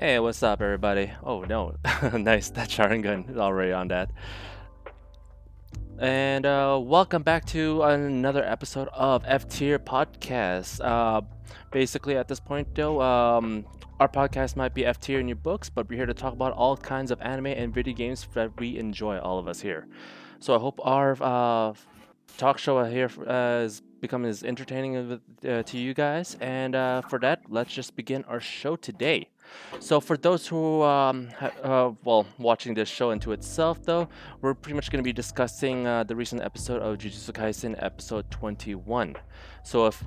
Hey, what's up, everybody? Oh no, nice. That Sharingan is already on that. And welcome back to another episode of F Tier Podcast. Basically, at this point, though, our podcast might be F Tier in your books, but we're here to talk about all kinds of anime and video games that we enjoy, all of us here. So I hope our talk show here has become as entertaining to you guys. And for that, let's just begin our show today. So for those who watching this show into itself though, we're pretty much going to be discussing the recent episode of Jujutsu Kaisen, episode 21. So if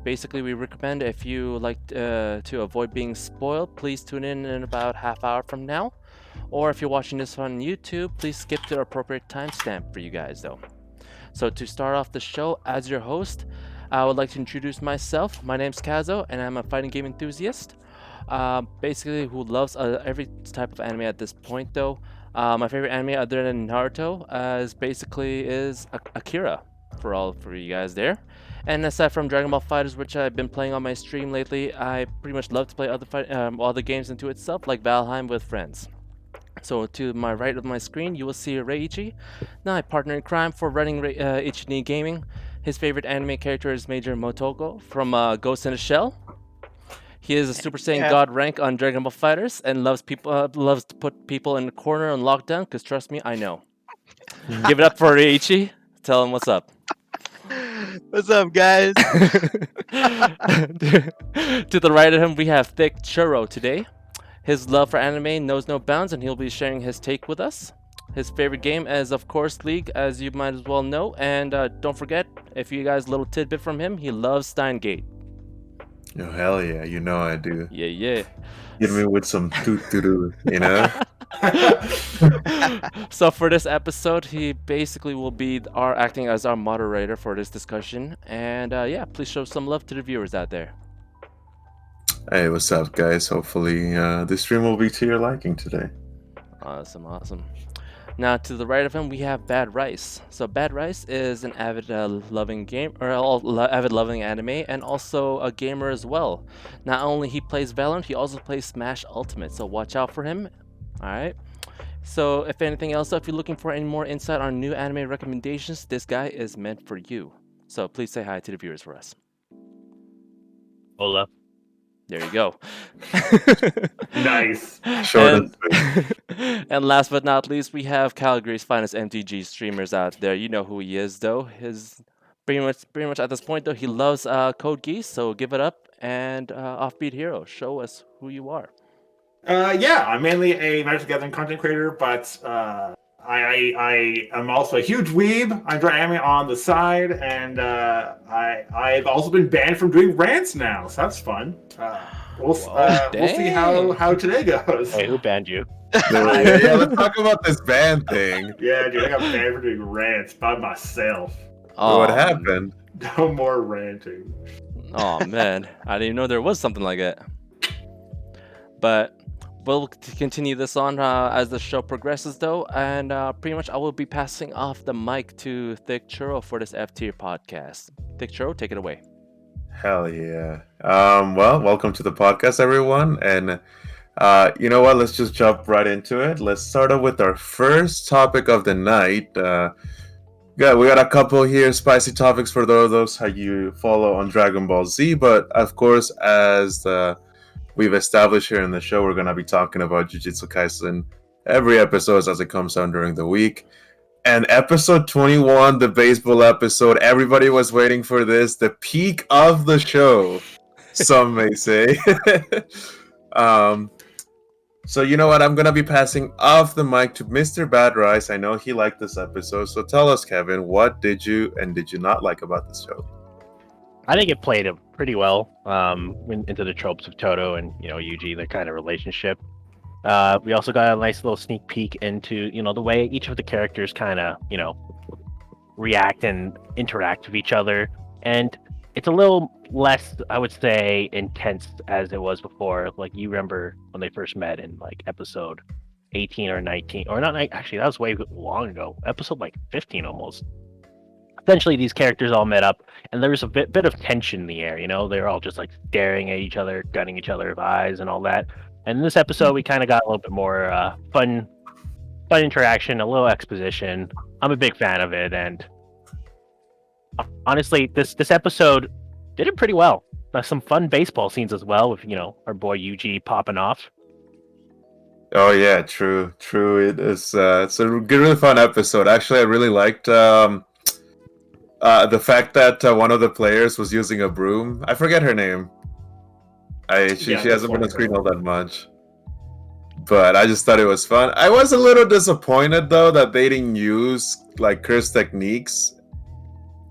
basically we recommend if you like to avoid being spoiled, please tune in about half hour from now. Or if you're watching this on YouTube, please skip to the appropriate timestamp for you guys though. So to start off the show, as your host, I would like to introduce myself. My name's Kazo, and I'm a fighting game enthusiast. Basically, who loves every type of anime at this point, though. My favorite anime, other than Naruto, is Akira for you guys there. And aside from DragonBall FighterZ, which I've been playing on my stream lately, I pretty much love to play other games into itself, like Valheim with friends. So to my right of my screen, you will see Ichi, my partner in crime for running Ichi Gaming. His favorite anime character is Major Motoko from Ghost in the Shell. He is a Super Saiyan Yeah. God rank on Dragon Ball FighterZ and loves to put people in the corner and lockdown. Cause trust me, I know. Give it up for Ichi. Tell him what's up. What's up, guys? To the right of him, we have Thicc Churro today. His love for anime knows no bounds, and he'll be sharing his take with us. His favorite game is, of course, League, as you might as well know. And don't forget, if you guys a little tidbit from him, he loves Steingate. Oh, hell yeah, you know I do. Yeah. Hit me with some toot-toot, you know? So for this episode, he basically will be acting as our moderator for this discussion. And please show some love to the viewers out there. Hey, what's up, guys? Hopefully, this stream will be to your liking today. Awesome. Now to the right of him, we have Bad Rice. So Bad Rice is an avid loving anime, and also a gamer as well. Not only he plays Valorant, he also plays Smash Ultimate. So watch out for him. All right. So if anything else, if you're looking for any more insight on new anime recommendations, this guy is meant for you. So please say hi to the viewers for us. Hola. There you go. Nice. Short and last but not least, we have Calgary's finest MTG streamers out there. You know who he is, though. His pretty much at this point, though, he loves Code Geass. So give it up, and Offbeat Hero, show us who you are. Yeah, I'm mainly a Magic the Gathering content creator, but I am also a huge weeb. I enjoy anime on the side, and I've also been banned from doing rants now, so that's fun. We'll see how today goes. Hey, who banned you? yeah, let's talk about this band thing. Yeah, dude, I got banned for doing rants by myself. What happened? No more ranting. Oh man, I didn't even know there was something like that. But we'll continue this on as the show progresses, though, and pretty much I will be passing off the mic to Thicc Churro for this F Tier podcast. Thicc Churro, take it away. Hell yeah. Well, welcome to the podcast, everyone. And you know what? Let's just jump right into it. Let's start off with our first topic of the night. We got a couple here, spicy topics for those how you follow on Dragon Ball Z. But of course, as we've established here in the show, we're going to be talking about Jujutsu Kaisen every episode as it comes out during the week. And episode 21, the baseball episode, everybody was waiting for this, the peak of the show, some may say. So you know what? I'm going to be passing off the mic to Mr. Bad Rice. I know he liked this episode. So tell us, Kevin, what did you and did you not like about this show? I think it played pretty well into the tropes of Toto and Yuji, their kind of relationship. We also got a nice little sneak peek into the way each of the characters kind of react and interact with each other, and it's a little less, I would say, intense as it was before. Like, you remember when they first met in like episode 18 or 19, or not? Actually, that was way long ago. Episode like 15 almost. Essentially, these characters all met up, and there was a bit of tension in the air. They're all just like staring at each other, gunning each other's eyes, and all that. And in this episode, we kind of got a little bit more fun interaction, a little exposition. I'm a big fan of it, and honestly, this episode did it pretty well. Some fun baseball scenes as well, with our boy Yuji popping off. Oh yeah, true. It is. It's a good, really fun episode. Actually, I really liked the fact that one of the players was using a broom. I forget her name. She hasn't been on screen all that much, but I just thought it was fun. I was a little disappointed though that they didn't use like curse techniques.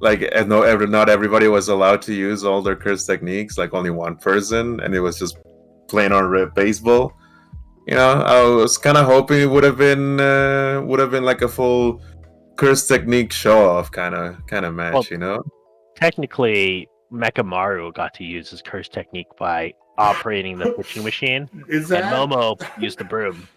Like, and not everybody was allowed to use all their curse techniques. Like only one person, and it was just plain on baseball. I was kind of hoping it would have been like a full curse technique show off kind of match. Technically, Mechamaru got to use his curse technique by operating the pitching machine, and Momo used the broom.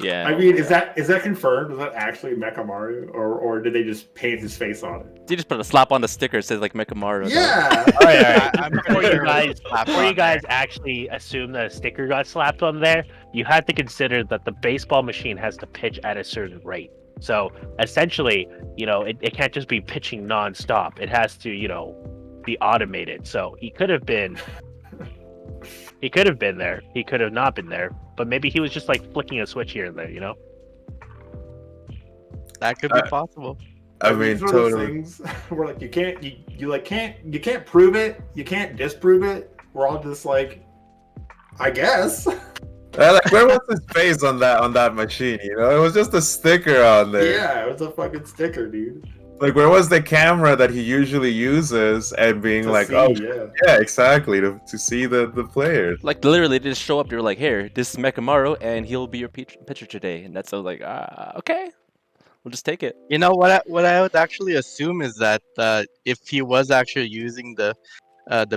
Yeah. I mean, is that confirmed? Was that actually Mechamaru, or did they just paint his face on it? They just put a slap on the sticker that says like Mechamaru. Yeah. All right. Before you guys actually assume that a sticker got slapped on there, you had to consider that the baseball machine has to pitch at a certain rate. So essentially, it can't just be pitching nonstop. It has to, be automated. So he could have been there. He could have not been there. But maybe he was just like flicking a switch here and there. That could be possible. I mean, totally. Things where like you can't prove it, you can't disprove it. We're all just like, I guess. Like, where was his face on that machine? It was just a sticker on there. Yeah, it was a fucking sticker, dude. Like, where was the camera that he usually uses and being like, yeah, exactly, to see the players. Like, literally, they just show up. You're like, here, this is Mechamaru, and he'll be your pitcher today. And that's like, okay, we'll just take it. You know what I would actually assume is that if he was actually using the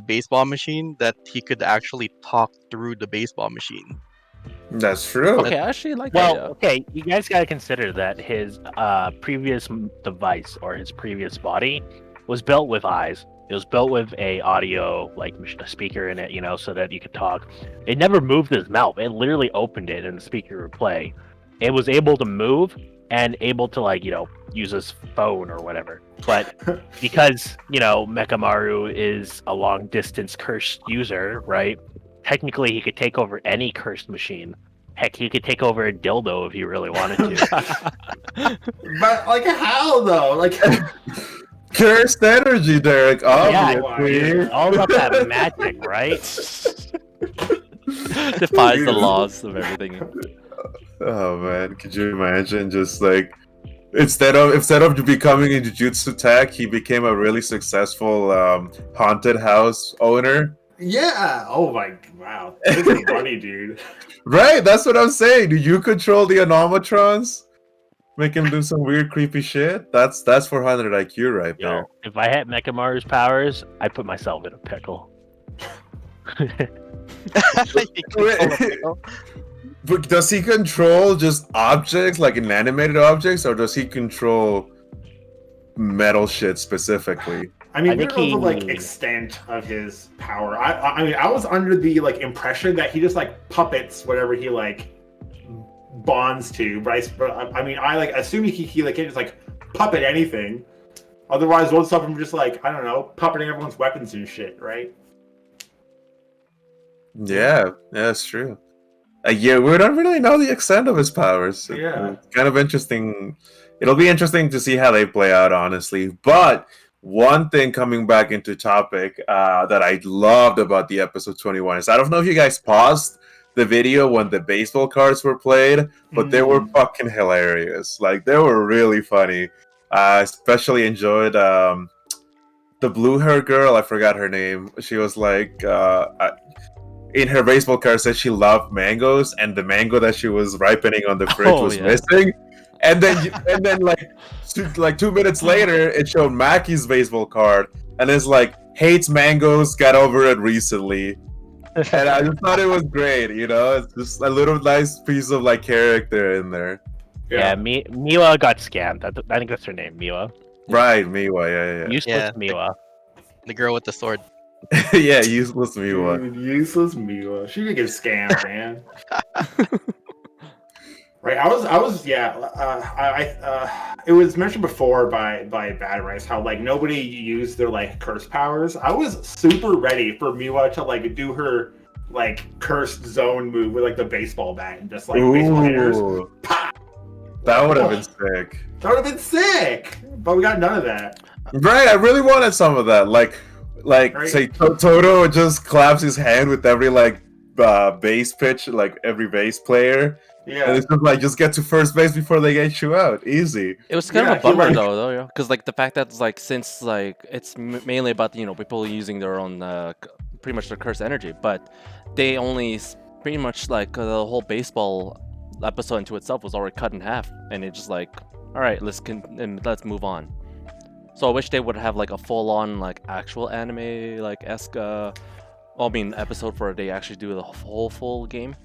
baseball machine, that he could actually talk through the baseball machine. That's true. Okay, I actually like Well, that. okay, you guys got to consider that his previous device or his previous body was built with eyes. It was built with a audio, like a speaker in it, so that you could talk. It never moved his mouth. It literally opened it and the speaker would play. It was able to move and able to use his phone or whatever. But because, Mechamaru is a long distance cursed user, right? Technically, he could take over any cursed machine. Heck, he could take over a dildo if he really wanted to. But like, how though? Like, cursed energy, Derek. Yeah, Obviously. all about that magic, right? Defies the laws of everything. Oh man, could you imagine just like instead of becoming a Jujutsu tech, he became a really successful haunted house owner. yeah. Oh my, wow. This is funny, dude. Right, that's what I'm saying. Do you control the Anomatrons? Make him do some weird, creepy shit? That's 400 IQ right there. If I had Mechamaru's powers, I'd put myself in a pickle. But does he control just objects, like inanimated objects, or does he control metal shit specifically? I mean, I we think don't know the he- extent of his power. I mean, I was under the impression that he just puppets whatever he bonds to, right? But I mean, I assume he can't just puppet anything. Otherwise, won't stop him just I don't know, puppeting everyone's weapons and shit, right? Yeah, that's true. Yeah, we don't really know the extent of his powers. Yeah. It's kind of interesting. It'll be interesting to see how they play out, honestly. But one thing coming back into topic that I loved about the episode 21 is I don't know if you guys paused the video when the baseball cards were played, but they were fucking hilarious. Like, they were really funny. Especially enjoyed the blue hair girl. I forgot her name. She was in her baseball card said she loved mangoes, and the mango that she was ripening on the fridge was missing. And then like 2 minutes later, it showed Maki's baseball card, and it's hates mangoes, got over it recently. And I just thought it was great, It's just a little nice piece of character in there. Yeah, Miwa got scammed. I think that's her name, Miwa. Right, Miwa, yeah. Useless Miwa. The girl with the sword. Yeah, useless Miwa. Dude, useless Miwa. She could get scammed, man. Right, yeah. It was mentioned before by Bad Rice how like nobody used their like curse powers. I was super ready for Miwa to like do her like cursed zone move with like the baseball bat and just like baseball hitters. Ooh, Pah! that would have been sick. That would have been sick, but we got none of that. Right, I really wanted some of that. Like Right. say Toto just claps his hand with every like base pitch, like every base player. And Yeah, it's just like just get to first base before they get you out. Easy. It was kind Yeah, of a bummer he, like- though, yeah, because like the fact that it's like since like it's mainly about people using their own pretty much their cursed energy, but they only pretty much like the whole baseball episode into itself was already cut in half, and it's just like, all right, let's move on. So I wish they would have like a full on like actual anime like esque episode where they actually do the whole full game.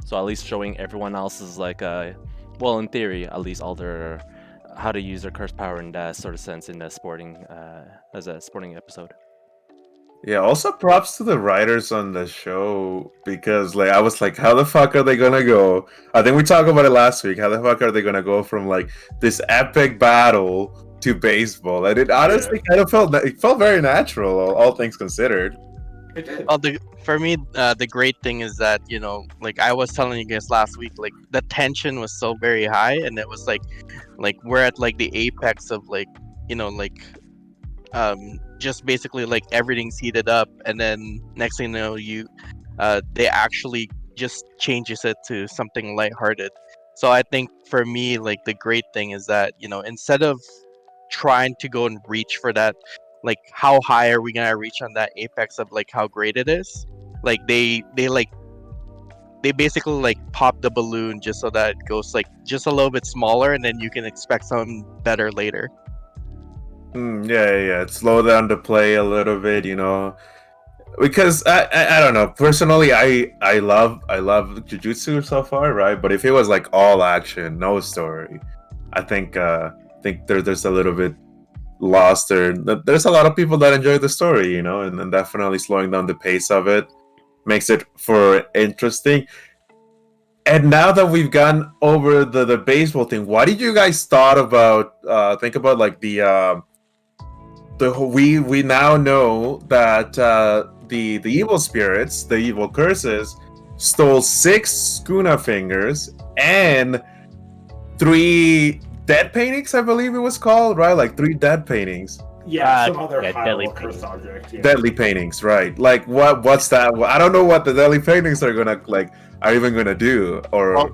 So at least showing everyone else's like well, in theory, at least all their how to use their curse power in that sort of sense in the sporting as a sporting episode. Yeah, also props to the writers on the show because like I was like, how the fuck are they gonna go? I think we talked about it last week. How the fuck are they gonna go from like this epic battle to baseball? And it honestly kind of felt very natural, all things considered. it did. Well, for me, the great thing is that like I was telling you guys last week, like the tension was so very high, and it was like we're at like the apex of like just basically like everything's heated up, and then next thing you know, they actually just changes it to something lighthearted. So I think for me, like the great thing is that instead of trying to go and reach for that, like how high are we gonna reach on that apex of like how great it is, like they basically like pop the balloon just so that it goes like just a little bit smaller, and then you can expect something better later. Yeah. Slow down the play a little bit, because I don't know. Personally, I love Jujutsu so far, right? But if it was like all action, no story, I think there's a little bit lost there. There's a lot of people that enjoy the story, and definitely slowing down the pace of it makes it for interesting. And now that we've gone over the baseball thing, what did you guys think about like we now know that the evil spirits, the evil curses, stole 6 Skuna fingers and 3 dead paintings, I believe it was called, right? Like 3 dead paintings. Yeah, some other deadly high-level cursed object. Yeah. Deadly paintings, right? Like what's that? I don't know what the deadly paintings are even gonna do. Or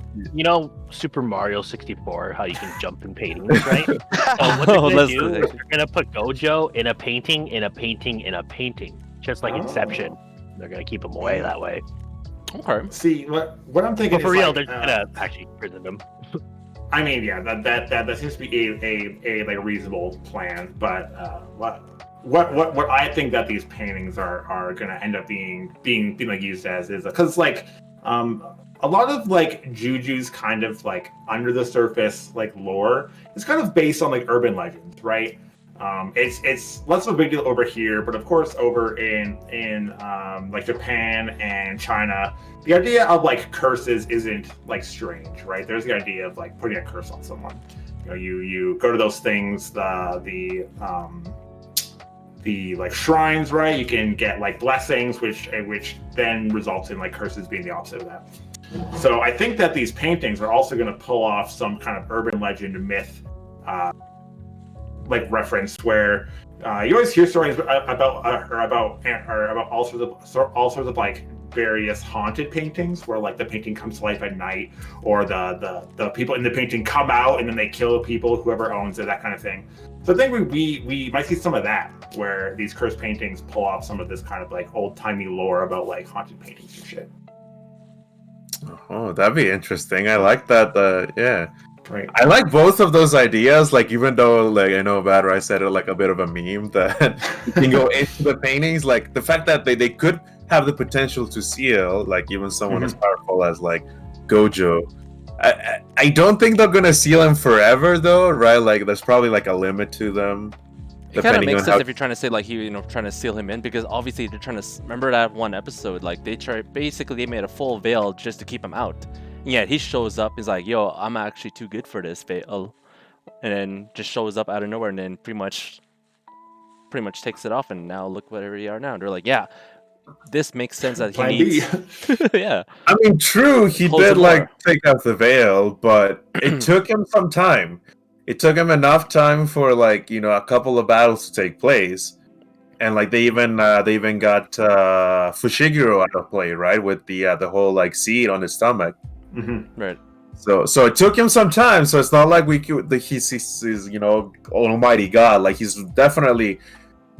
Super Mario 64, how you can jump in paintings, right? So what they're Oh, gonna that's do good. is they're gonna put Gojo in a painting, in a painting, in a painting, just like Inception. They're gonna keep him away that way. Okay. See, what I'm thinking But for is real, like, they're gonna actually prison them. I mean, yeah, that seems to be a like reasonable plan. But what I think that these paintings are gonna end up being like used as is because like a lot of like Juju's kind of like under the surface like lore is kind of based on like urban legends, right? It's less of a big deal over here, but of course over in like Japan and China, the idea of like curses isn't like strange, right? There's the idea of like putting a curse on someone. You go to those things, the like shrines, right? You can get like blessings, which then results in like curses being the opposite of that. So I think that these paintings are also going to pull off some kind of urban legend myth like reference where you always hear stories about all sorts of like various haunted paintings where like the painting comes to life at night, or the people in the painting come out and then they kill people, whoever owns it, that kind of thing. So I think we might see some of that where these cursed paintings pull off some of this kind of like old timey lore about like haunted paintings and shit. Oh, that'd be interesting. I like that. Yeah. Right. I like both of those ideas. Like, even though, like, I know Bad Rice said it like a bit of a meme that you can go into the paintings. Like, the fact that they could have the potential to seal, like, even someone as powerful as like Gojo. I don't think they're gonna seal him forever, though, right? Like, there's probably like a limit to them. It kind of depending makes on sense how. if you're trying to say like he, trying to seal him in, because obviously they're trying to remember that one episode, like basically they made a full veil just to keep him out. And yet he shows up, he's like, "Yo, I'm actually too good for this veil," and then just shows up out of nowhere, and then pretty much takes it off, and now look where we are now. And they're like, "Yeah, this makes sense that he Plan B. needs." Yeah, I mean, true, he Close the did like door. take out the veil, but it took him some time. It took him enough time for like a couple of battles to take place, and like they even got Fushiguro out of play, right, with the whole like seed on his stomach. right. So it took him some time. So it's not like he's almighty god. Like he's definitely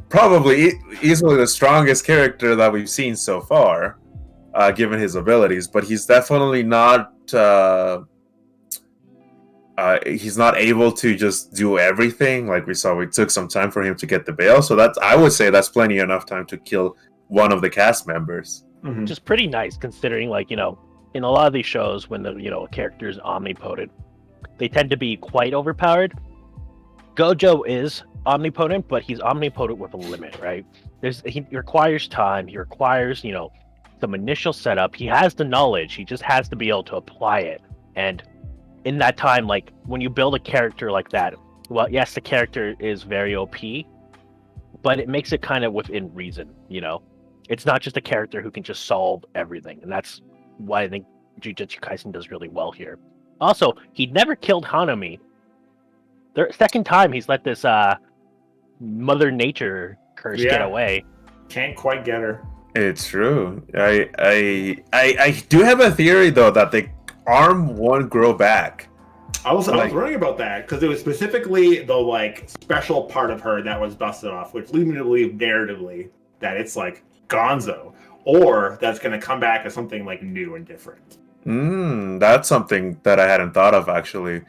probably easily the strongest character that we've seen so far, given his abilities. But he's definitely not. He's not able to just do everything. Like we saw, it took some time for him to get the bail. So I would say that's plenty enough time to kill one of the cast members. Which is pretty nice considering, like, in a lot of these shows when the a character is omnipotent, they tend to be quite overpowered. Gojo is omnipotent, but he's omnipotent with a limit, right? He requires time, he requires, some initial setup. He has the knowledge, he just has to be able to apply it. And in that time, like when you build a character like that, well, yes, the character is very OP, but it makes it kind of within reason, It's not just a character who can just solve everything, and that's why I think Jujutsu Kaisen does really well here. Also, he never killed Hanami. The second time he's let this Mother Nature curse get away. Can't quite get her. It's true. I do have a theory though that the arm won't grow back. I was wondering about that because it was specifically the like special part of her that was busted off, which leads me to believe narratively that it's like Gonzo, or that's going to come back as something like new and different. That's something that I hadn't thought of actually.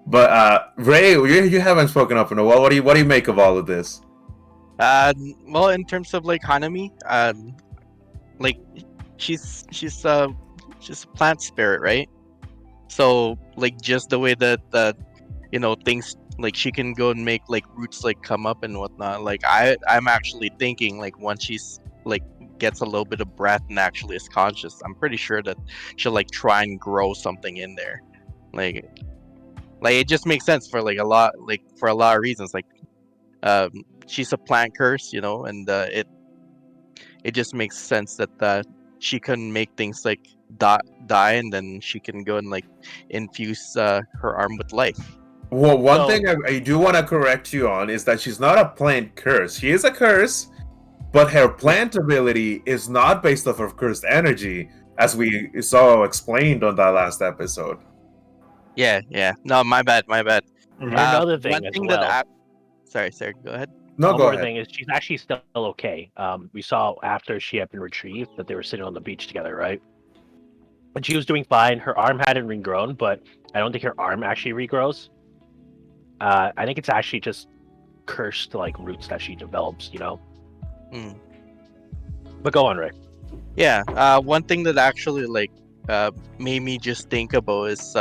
But Ray, you haven't spoken up in a while. What do you make of all of this? Well, in terms of like Hanami, like she's a plant spirit, right? So like just the way that things like she can go and make like roots like come up and whatnot. Like I'm actually thinking like once she's like gets a little bit of breath and actually is conscious, I'm pretty sure that she'll like try and grow something in there. Like it just makes sense for like a lot of reasons. Like she's a plant curse, and it just makes sense that she can make things like die and then she can go and like infuse her arm with life. Well, one thing I do want to correct you on is that she's not a plant curse. She is a curse, but her plant ability is not based off of cursed energy, as we saw explained on that last episode. Yeah. No, my bad. Another thing one as thing well. that sorry, go ahead. No, One go more ahead. thing is she's actually still okay. We saw after she had been retrieved that they were sitting on the beach together, right? And she was doing fine. Her arm hadn't regrown, but I don't think her arm actually regrows. I think it's actually just cursed like roots that she develops, But go on, Ray. Yeah. One thing that actually like made me just think about is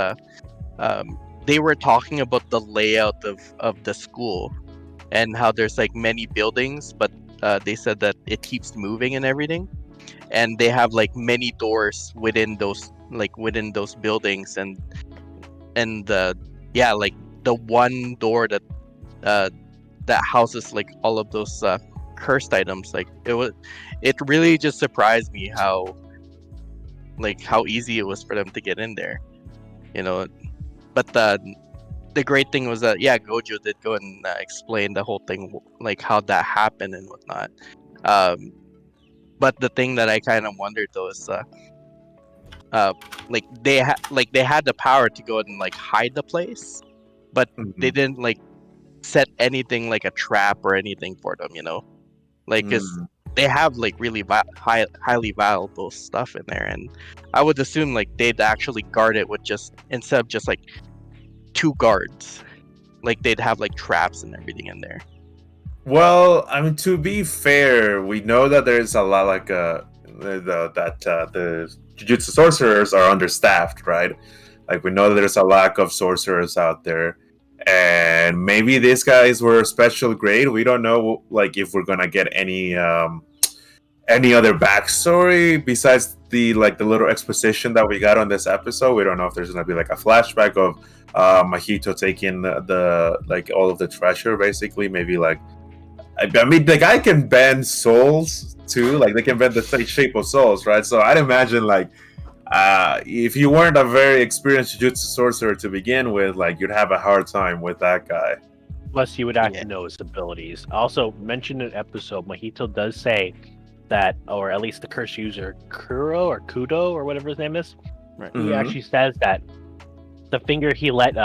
they were talking about the layout of the school and how there's like many buildings, but they said that it keeps moving and everything, and they have like many doors within those buildings, and like the one door that houses like all of those cursed items. Like it really just surprised me how easy it was for them to get in there, but the great thing was that Gojo did go and explain the whole thing, like how that happened and whatnot. But the thing that I kind of wondered though is like they had the power to go and like hide the place, but they didn't like set anything like a trap or anything for them, like because they have like really highly valuable stuff in there, and I would assume like they'd actually guard it with just instead of just like 2 guards, like they'd have like traps and everything in there. Well, I mean, to be fair, we know that there's a lot like the Jujutsu sorcerers are understaffed, right? Like we know that there's a lack of sorcerers out there, and and maybe these guys were special grade. We don't know, like, if we're gonna get any other backstory besides the little exposition that we got on this episode. We don't know if there's gonna be like a flashback of Mahito taking the like all of the treasure, basically. Maybe like, I mean, the guy can bend souls too. Like, they can bend the shape of souls, right? So I'd imagine, like, if you weren't a very experienced Jujutsu sorcerer to begin with, like, you'd have a hard time with that guy. Plus, you would have to know his abilities. Also, mentioned in an episode, Mahito does say that, or at least the curse user Kuro or Kudo or whatever his name is, Right. he actually says that the finger he let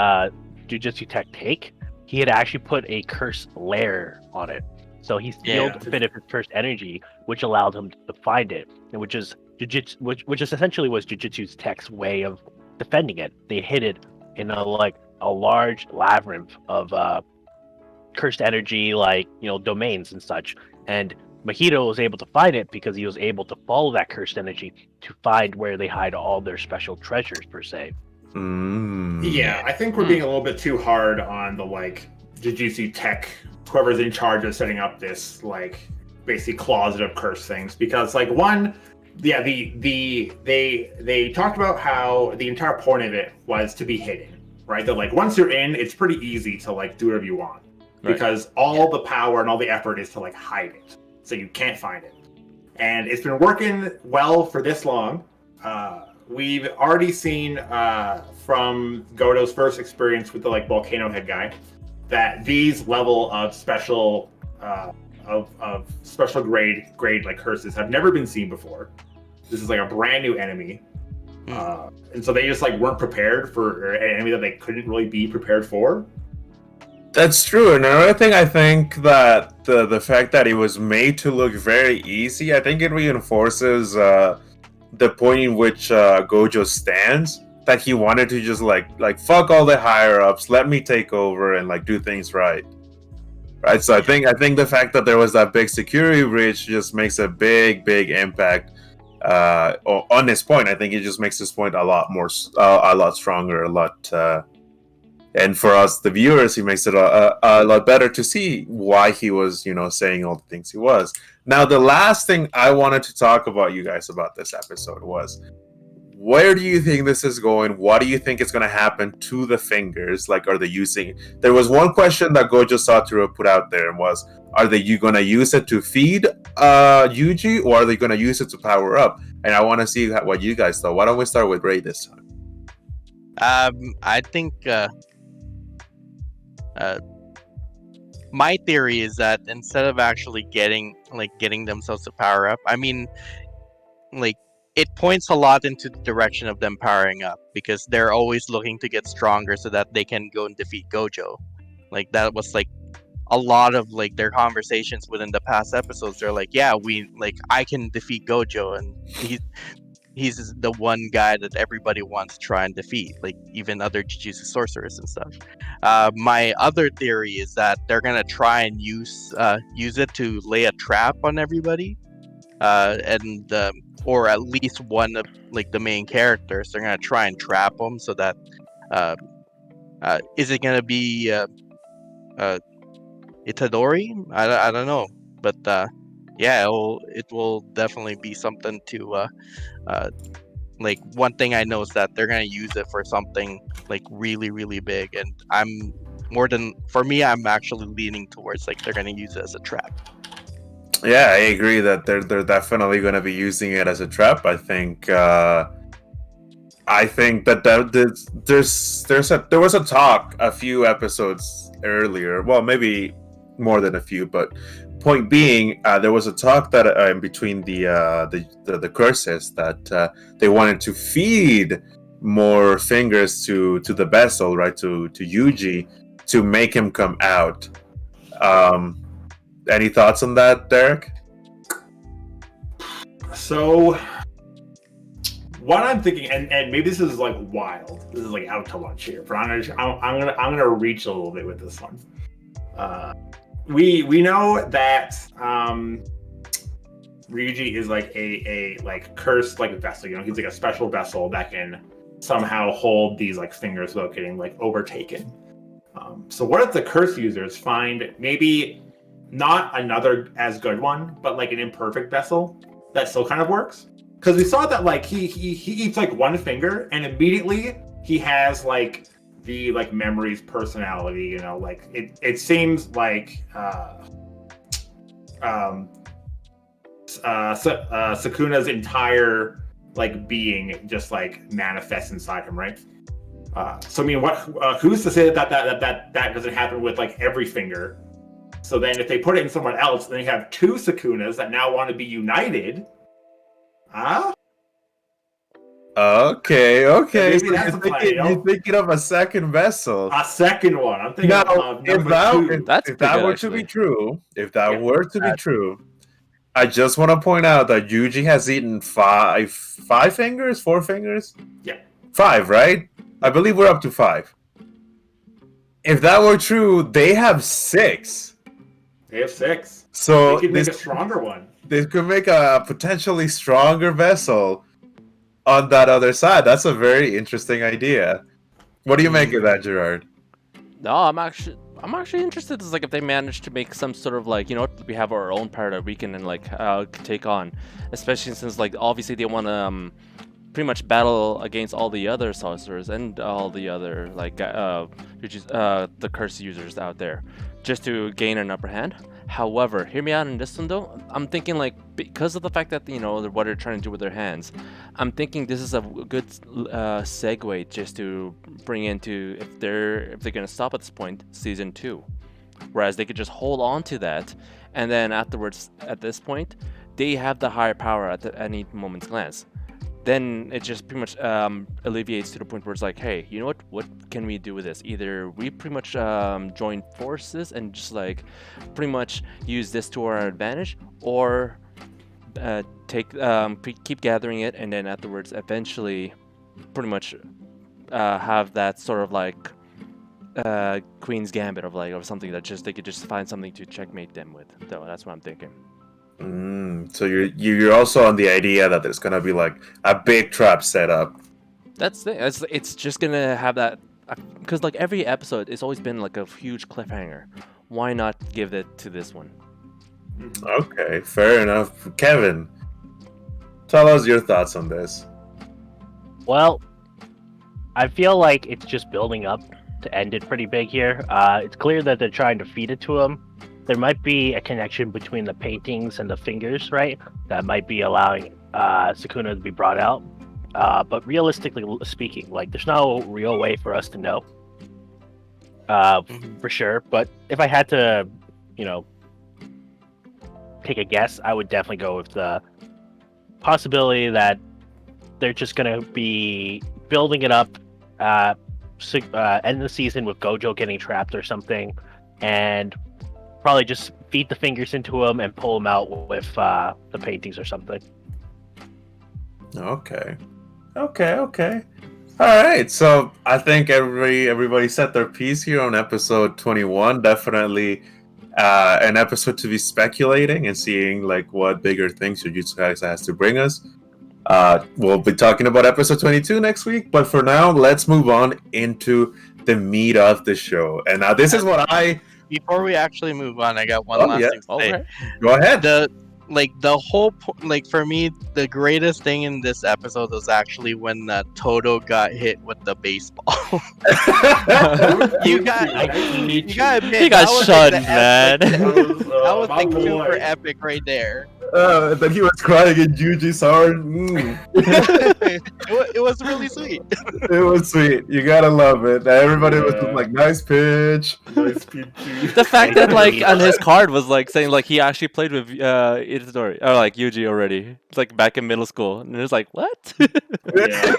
Jujutsu Tech take, he had actually put a curse layer on it. So he sealed a bit of his first energy, which allowed him to find it, and which is essentially was Jujutsu Tech's way of defending it. They hid it in a large labyrinth of cursed energy, domains and such. And Mahito was able to find it because he was able to follow that cursed energy to find where they hide all their special treasures, per se. Yeah, I think we're being a little bit too hard on the Jujutsu Tech, whoever's in charge of setting up this basically closet of curse things, because they talked about how the entire point of it was to be hidden, right? That once you're in, it's pretty easy to do whatever you want, because all the power and all the effort is to hide it, so you can't find it. And it's been working well for this long. We've already seen from Goto's first experience with the volcano head guy that these level of special of special grade curses have never been seen before. This is a brand new enemy, and so they just weren't prepared for an enemy that they couldn't really be prepared for. That's true. And another thing, I think that the fact that it was made to look very easy, I think it reinforces the point in which Gojo stands. That he wanted to just fuck all the higher ups, let me take over and do things right. So I think the fact that there was that big security breach just makes a big impact on this point. I think it just makes this point a lot stronger, and for us, the viewers, he makes it a lot better to see why he was, saying all the things he was. Now, the last thing I wanted to talk about you guys about this episode was, where do you think this is going? What do you think is going to happen to the fingers? Are they using? There was one question that Gojo Satoru put out there, and was, are they going to use it to feed Yuji, or are they going to use it to power up? And I want to see what you guys thought. Why don't we start with Ray this time? I think my theory is that instead of actually getting themselves to power up, I mean, it points a lot into the direction of them powering up, because they're always looking to get stronger so that they can go and defeat Gojo. That was a lot of their conversations within the past episodes. They're I can defeat Gojo, and he's the one guy that everybody wants to try and defeat, even other Jujutsu sorcerers and stuff. My other theory is that they're gonna try and use it to lay a trap on everybody, or at least one of the main characters. They're gonna try and trap them so that is it gonna be Itadori? I don't know, but it will definitely be something to one thing I know is that they're gonna use it for something really, really big, and I'm actually leaning towards they're gonna use it as a trap. Yeah, I agree that they're definitely going to be using it as a trap. I think that there was a talk a few episodes earlier. Well, maybe more than a few, but point being, there was a talk that in between the curses that they wanted to feed more fingers to the vessel, right, to Yuji, to make him come out. Any thoughts on that, Derek? So, what I'm thinking, and maybe this is wild. This is out to lunch here, but I'm gonna reach a little bit with this one. We know that Ryuji is a cursed vessel. He's a special vessel that can somehow hold these fingers without getting overtaken. So what if the curse users find maybe not another as good one, but like an imperfect vessel that still kind of works? Because we saw that like he eats like one finger and immediately he has like the like memories personality, you know, like it seems like Sukuna's entire like being just like manifests inside him, right? So I mean, what? Who's to say that doesn't happen with like every finger? So then, if they put it in someone else, then you have two Sukunas that now want to be united. Huh? Okay. Maybe So that's a plan, you know? you're thinking of a second vessel. A second one. I'm thinking Now, of if number that, two. if, That's if pretty that good, were actually. to be true, That- I just want to point out that Yuji has eaten five fingers, four fingers? Yeah. 5, right? I believe we're up to 5. If that were true, they have 6. They have 6. So They could make this a stronger one. could make a potentially stronger vessel on that other side. That's a very interesting idea. What do you make of that, Gerard? No, I'm actually interested. Is like if they manage to make some sort of like, you know, we have our own part that we can like take on, especially since like obviously they want to pretty much battle against all the other sorcerers and all the other like the curse users out there, just to gain an upper hand. However, hear me out in this one though. I'm thinking like because of the fact that you know what they're trying to do with their hands, I'm thinking this is a good segue just to bring into if they're gonna stop at this point, season 2, whereas they could just hold on to that, and then afterwards at this point, they have the higher power at any moment's glance. Then it just pretty much alleviates to the point where it's like, hey, you know what can we do with this? Either we pretty much join forces and just like pretty much use this to our advantage, or keep gathering it, and then afterwards eventually pretty much have that sort of like Queen's Gambit of like, or something that just they could just find something to checkmate them with. So that's what I'm thinking. So you're also on the idea that there's gonna be like a big trap set up. That's the thing. It's just gonna have that because like every episode, it's always been like a huge cliffhanger. Why not give it to this one? Okay, fair enough. Kevin, tell us your thoughts on this. Well, I feel like it's just building up to end it pretty big here. It's clear that they're trying to feed it to him. There might be a connection between the paintings and the fingers, right? That might be allowing Sukuna to be brought out. But realistically speaking, like there's no real way for us to know for sure. But if I had to, you know, take a guess, I would definitely go with the possibility that they're just gonna be building it up, end the season with Gojo getting trapped or something, and probably just feed the fingers into him and pull him out with the paintings or something. Okay. All right. So I think everybody set their piece here on episode 21. Definitely an episode to be speculating and seeing like what bigger things Jujutsu Kaisen has to bring us. We'll be talking about episode 22 next week, but for now, let's move on into the meat of the show. And now this is what Before we actually move on, I got one last thing to say. Okay. Go ahead. For me, the greatest thing in this episode was actually when Toto got hit with the baseball. you got admit, He got that was shunned, like the man. epic- that was my like boy. super epic right there. That he was crying in Yuji's heart. It was really sweet. It was sweet. You gotta love it. Everybody was just like, nice pitch. Nice peachy. The fact that like on his card was like saying like he actually played with Itadori or like Yuji already. It's like back in middle school, and it's like what? Yeah.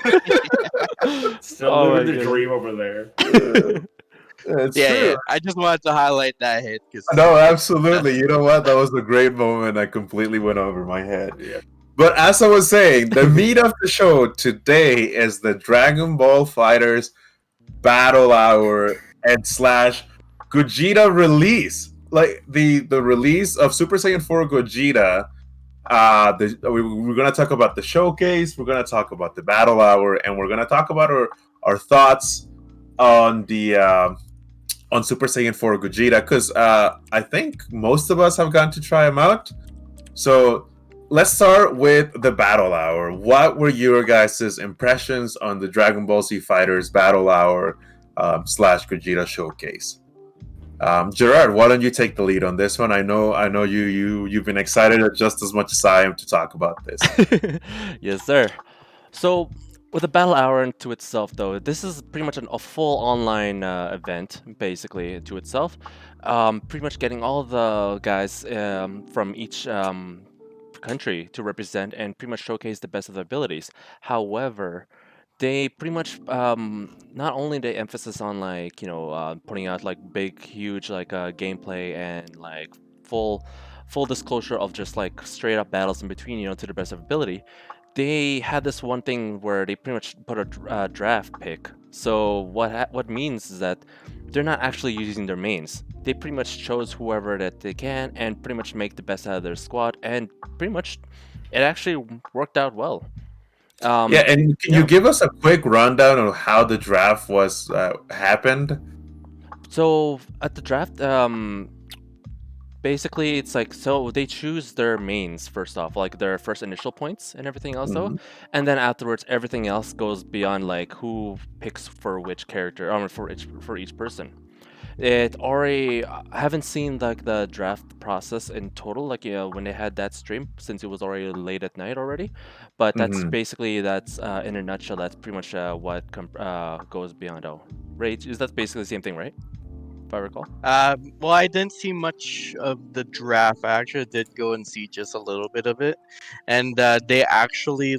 Still Oh my living the goodness. dream over there. It's Yeah, true. yeah. I just wanted to highlight that hit because No, absolutely. You know what? That was a great moment. I completely went over my head. Yeah. But as I was saying, the meat of the show today is the Dragon Ball FighterZ Battle Hour and / Gogeta release. Like the release of Super Saiyan 4 Gogeta. We're gonna talk about the showcase. We're gonna talk about the Battle Hour, and we're gonna talk about our thoughts on the on Super Saiyan 4 Gogeta, because I think most of us have gotten to try him out. So let's start with the Battle Hour. What were your guys' impressions on the Dragon Ball Z Fighters Battle Hour slash Gogeta showcase? Gerard, why don't you take the lead on this one? I know you've been excited just as much as I am to talk about this. Yes, sir. So, with the battle hour into itself, though, this is pretty much a full online event, basically, to itself. Pretty much getting all the guys from each country to represent and pretty much showcase the best of their abilities. However, they pretty much not only they emphasis on like putting out like big, huge like gameplay and like full full disclosure of just like straight up battles in between, to the best of ability. They had this one thing where they pretty much put a draft pick. So what means is that they're not actually using their mains. They pretty much chose whoever that they can and pretty much make the best out of their squad, and pretty much it actually worked out well. Yeah, and can you give us a quick rundown of how the draft was happened? So at the draft, basically it's like, so they choose their mains first off, like their first initial points and everything else though, and then afterwards everything else goes beyond like who picks for which character, for each person. It already, I haven't seen like the draft process in total, like when they had that stream, since it was already late at night already. But that's basically that's in a nutshell. That's pretty much what goes beyond. Oh, Rage is that's basically the same thing, right? If I recall. Well, I didn't see much of the draft. I actually did go and see just a little bit of it, and they actually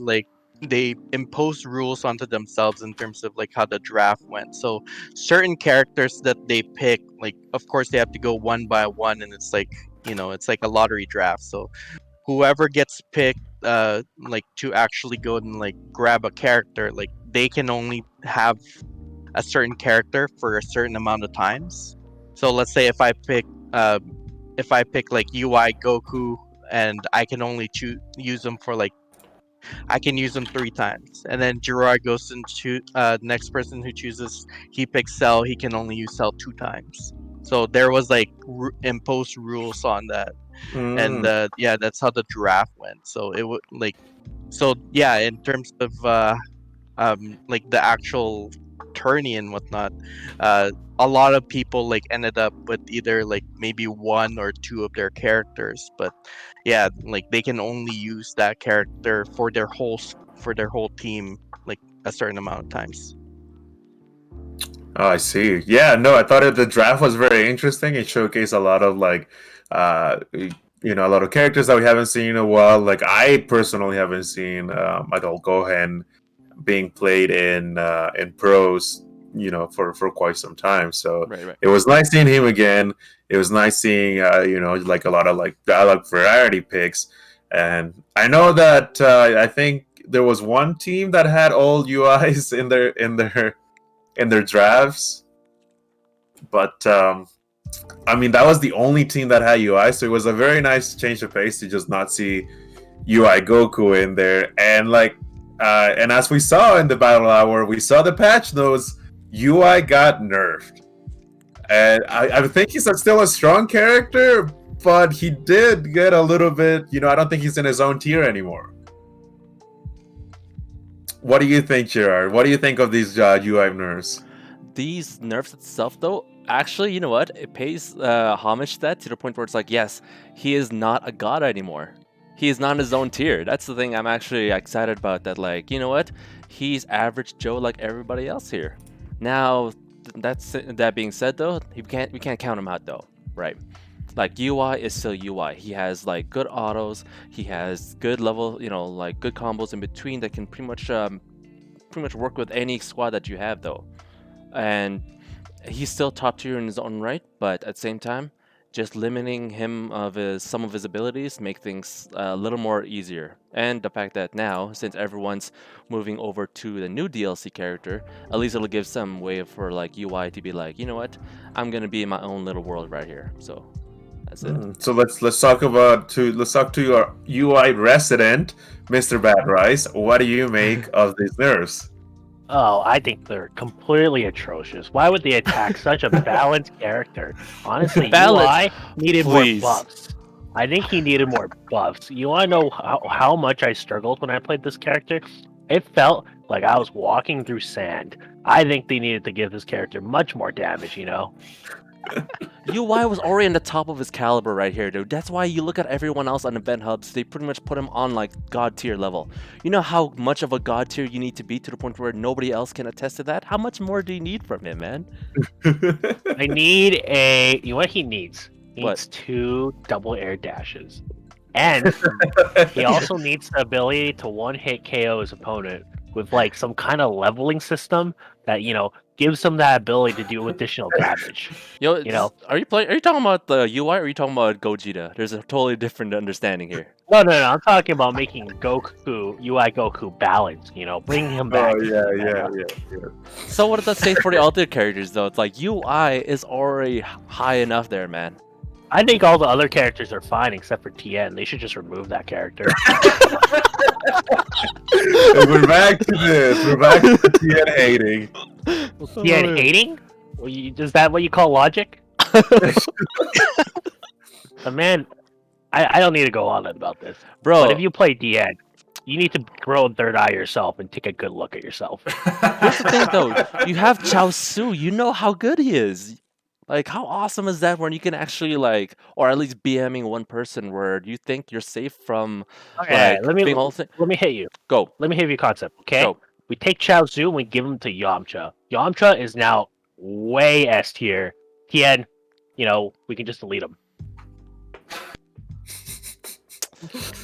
they imposed rules onto themselves in terms of like how the draft went. So certain characters that they pick, like of course they have to go one by one, and it's like it's like a lottery draft. So whoever gets picked, like to actually go and like grab a character, like they can only have a certain character for a certain amount of times. So let's say if I pick like UI Goku, and I can only use them for like I can use them 3 times, and then Gerard goes into next person who chooses, he picks Cell, he can only use Cell 2 times. So there was like imposed rules on that, and yeah, that's how the draft went. So it would yeah, in terms of like the actual tourney and whatnot, a lot of people like ended up with either like maybe 1 or 2 of their characters, but yeah, like they can only use that character for their whole team like a certain amount of times. Oh, I see. Yeah, no, I thought the draft was very interesting. It showcased a lot of like, a lot of characters that we haven't seen in a while. Like I personally haven't seen Adult Gohan being played in pros, for quite some time. So Right. it was nice seeing him again. It was nice seeing, like a lot of like dialogue variety picks. And I know that I think there was one team that had all UIs in their drafts, but I mean that was the only team that had UI, so it was a very nice change of pace to just not see UI Goku in there. And like and as we saw in the battle hour, we saw the patch notes, UI got nerfed, and I think he's still a strong character, but he did get a little bit, I don't think he's in his own tier anymore. What do you think, Gerard? What do you think of these UI nerfs? These nerfs itself, though, actually, you know what? It pays homage to that, to the point where it's like, yes, he is not a god anymore. He is not in his own tier. That's the thing I'm actually excited about. That, like, you know what? He's average Joe like everybody else here. Now, that being said, though, we can't count him out, though, right? Like UI is still UI. He has like good autos. He has good level, like good combos in between that can pretty much work with any squad that you have, though. And he's still top tier in his own right, but at the same time, just limiting him of some of his abilities make things a little more easier. And the fact that now, since everyone's moving over to the new DLC character, at least it'll give some way for like UI to be like, you know what, I'm gonna be in my own little world right here. So that's it. So let's talk to your UI resident, Mr. Bad Rice. What do you make of these nerfs? Oh, I think they're completely atrocious. Why would they attack such a balanced character? Honestly, Balance, UI needed more please. buffs. I think he needed more buffs. You want to know how much I struggled when I played this character? It felt like I was walking through sand. I think they needed to give this character much more damage, you know? UI was already in the top of his caliber right here, dude. That's why you look at everyone else on event hubs, they pretty much put him on like god tier level. You know how much of a god tier you need to be to the point where nobody else can attest to that? How much more do you need from him, man? I need a. You know what he needs? He What? needs 2 double air dashes. And he also needs the ability to one-hit KO his opponent with like some kind of leveling system that, you know, gives him that ability to do additional damage. Yo, You know? are you talking about the UI or are you talking about Gogeta? There's a totally different understanding here. No. I'm talking about making UI Goku balanced, you know, bringing him back. Oh to yeah, the yeah, meta. yeah. So what does that say for the other characters though? It's like UI is already high enough there, man. I think all the other characters are fine except for Tien. They should just remove that character. And we're back to this. We're back to Tien hating. Tien hating? Is that what you call logic? Man, I don't need to go on about this. Bro, But if you play Tien, you need to grow a third eye yourself and take a good look at yourself. here's the thing though. You have Chao Su. You know how good he is. Like, how awesome is that when you can actually, like, or at least BMing one person where you think you're safe from, Okay, like, being all let me hit you. Go. Let me hit your concept, okay? Go. We take Chao Zu and we give him to Yamcha. Yamcha is now way S tier. Tien, you know, we can just delete him.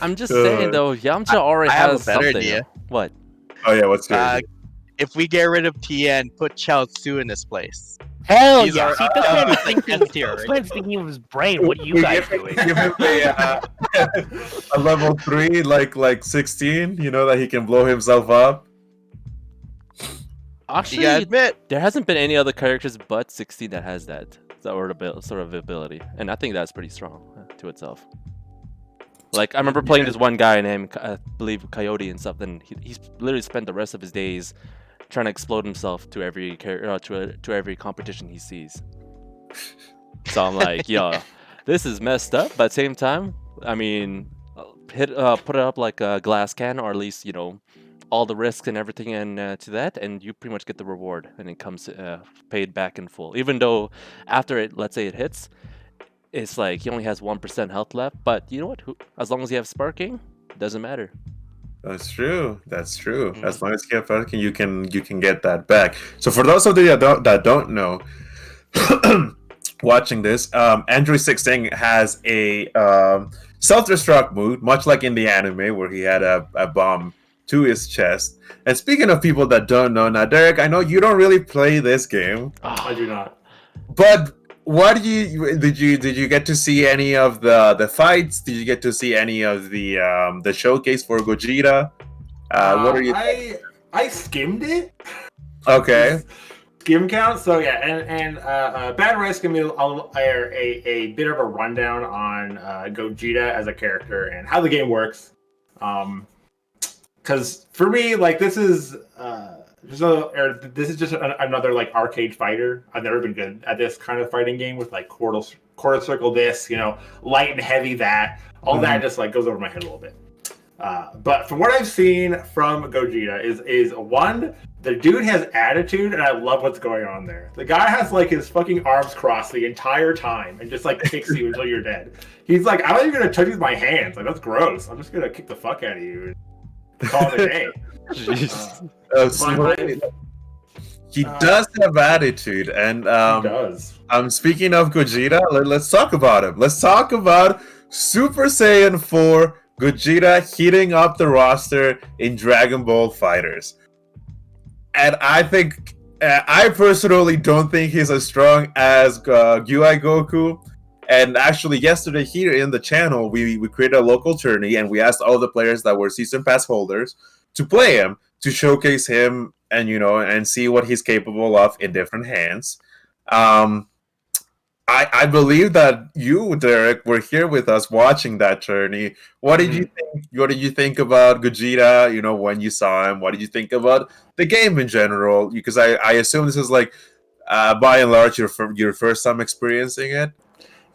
I'm just saying, though, Yamcha already I have has a better something. idea. What? Oh yeah, what's your Uh, if we get rid of Tien, put Chao Su in his place. Hell He's yeah! our- See, this Chao man's Su's like thinking, S tier, this right? man's thinking of his brain. What are you We guys give, doing? give him a level 3, like 16. You know that he can blow himself up. You Actually, gotta admit, there hasn't been any other characters but 16 that has that sort of ability, and I think that's pretty strong to itself. Like, I remember playing this one guy named, I believe, Coyote and stuff, and he's literally spent the rest of his days trying to explode himself to every to every competition he sees. So I'm like, yo, this is messed up, but at the same time, I mean, put it up like a glass can, or at least, you know, all the risks and everything and to that, and you pretty much get the reward, and it comes paid back in full. Even though after it, let's say it hits, it's like he only has 1% health left, but you know what? As long as you have sparking, doesn't matter. That's true. That's true. Mhm. As long as you have Falcon, you can get that back. So for those of you that don't know, watching this, Andrew 16 has a self-destruct move, much like in the anime where he had a bomb to his chest. And speaking of people that don't know, now Derek, I know you don't really play this game, I do not. but what did you get to see any of the fights? Did you get to see any of the showcase for Gogeta? What are you? I skimmed it. Okay. Skim count. So yeah, and Bad Rice give me a bit of a rundown on Gogeta as a character and how the game works. Because for me, like this is just another like arcade fighter. I've never been good at this kind of fighting game with like quarter circle this, you know, light and heavy that. All that just like goes over my head a little bit. But from what I've seen from Gogeta is one, the dude has attitude, and I love what's going on there. The guy has like his fucking arms crossed the entire time and just like kicks you until you're dead. He's like, I'm not even gonna touch you with my hands. Like that's gross. I'm just gonna kick the fuck out of you and call it a day. Jeez. He does have attitude, and He does. Speaking of Gogeta, let's talk about him. Let's talk about Super Saiyan 4 Gogeta heating up the roster in DragonBall FighterZ. And I think, I personally don't think he's as strong as UI Goku. And actually, yesterday here in the channel, we created a local tourney, and we asked all the players that were season pass holders to play him, to showcase him, and and see what he's capable of in different hands. I believe that you, Derek, were here with us watching that journey. What did you Mhm. think? What did you think about Gogeta? You know, when you saw him, what did you think about the game in general? Because I assume this is like, by and large, your first time experiencing it.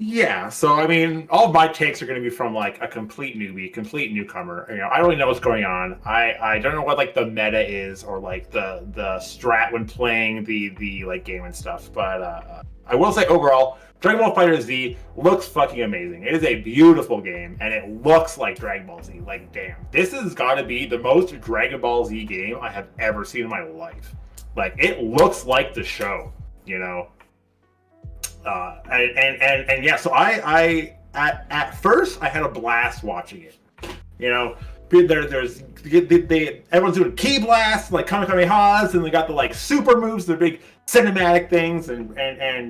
Yeah, so I mean, all of my takes are going to be from like a complete newbie, complete newcomer. You know, I don't really know what's going on. I don't know what like the meta is or like the strat when playing the like game and stuff. But I will say overall, Dragon Ball FighterZ looks fucking amazing. It is a beautiful game, and it looks like Dragon Ball Z. Like, damn, this has got to be the most Dragon Ball Z game I have ever seen in my life. Like, it looks like the show, you know. And yeah, so I at first I had a blast watching it. You know, there's everyone's doing key blasts, like Kamehamehas, and they got the like super moves, the big cinematic things, and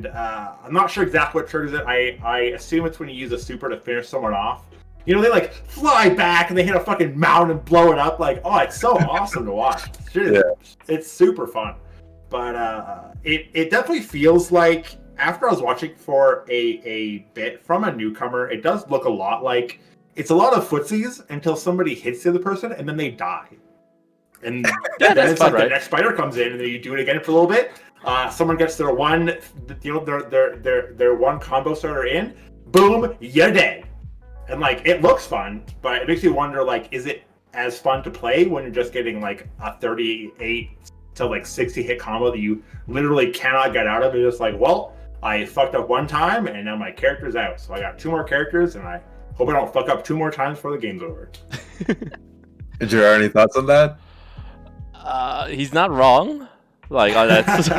I'm not sure exactly what triggers it. I assume it's when you use a super to finish someone off. You know, they like fly back and they hit a fucking mountain and blow it up. Like, oh, it's so awesome to watch. It's super fun. But it definitely feels like after I was watching for a bit from a newcomer, it does look a lot like it's a lot of footsies until somebody hits the other person and then they die. And then that's it's fun, like right? the next spider comes in and then you do it again for a little bit. Someone gets their one, you know, their one combo starter in, boom, you're dead. And like it looks fun, but it makes you wonder like, is it as fun to play when you're just getting like a 38 to like 60 hit combo that you literally cannot get out of? It's just like, well, I fucked up one time and now my character's out. So I got 2 more characters and I hope I don't fuck up 2 more times before the game's over. Did you have any thoughts on that? He's not wrong. Like that's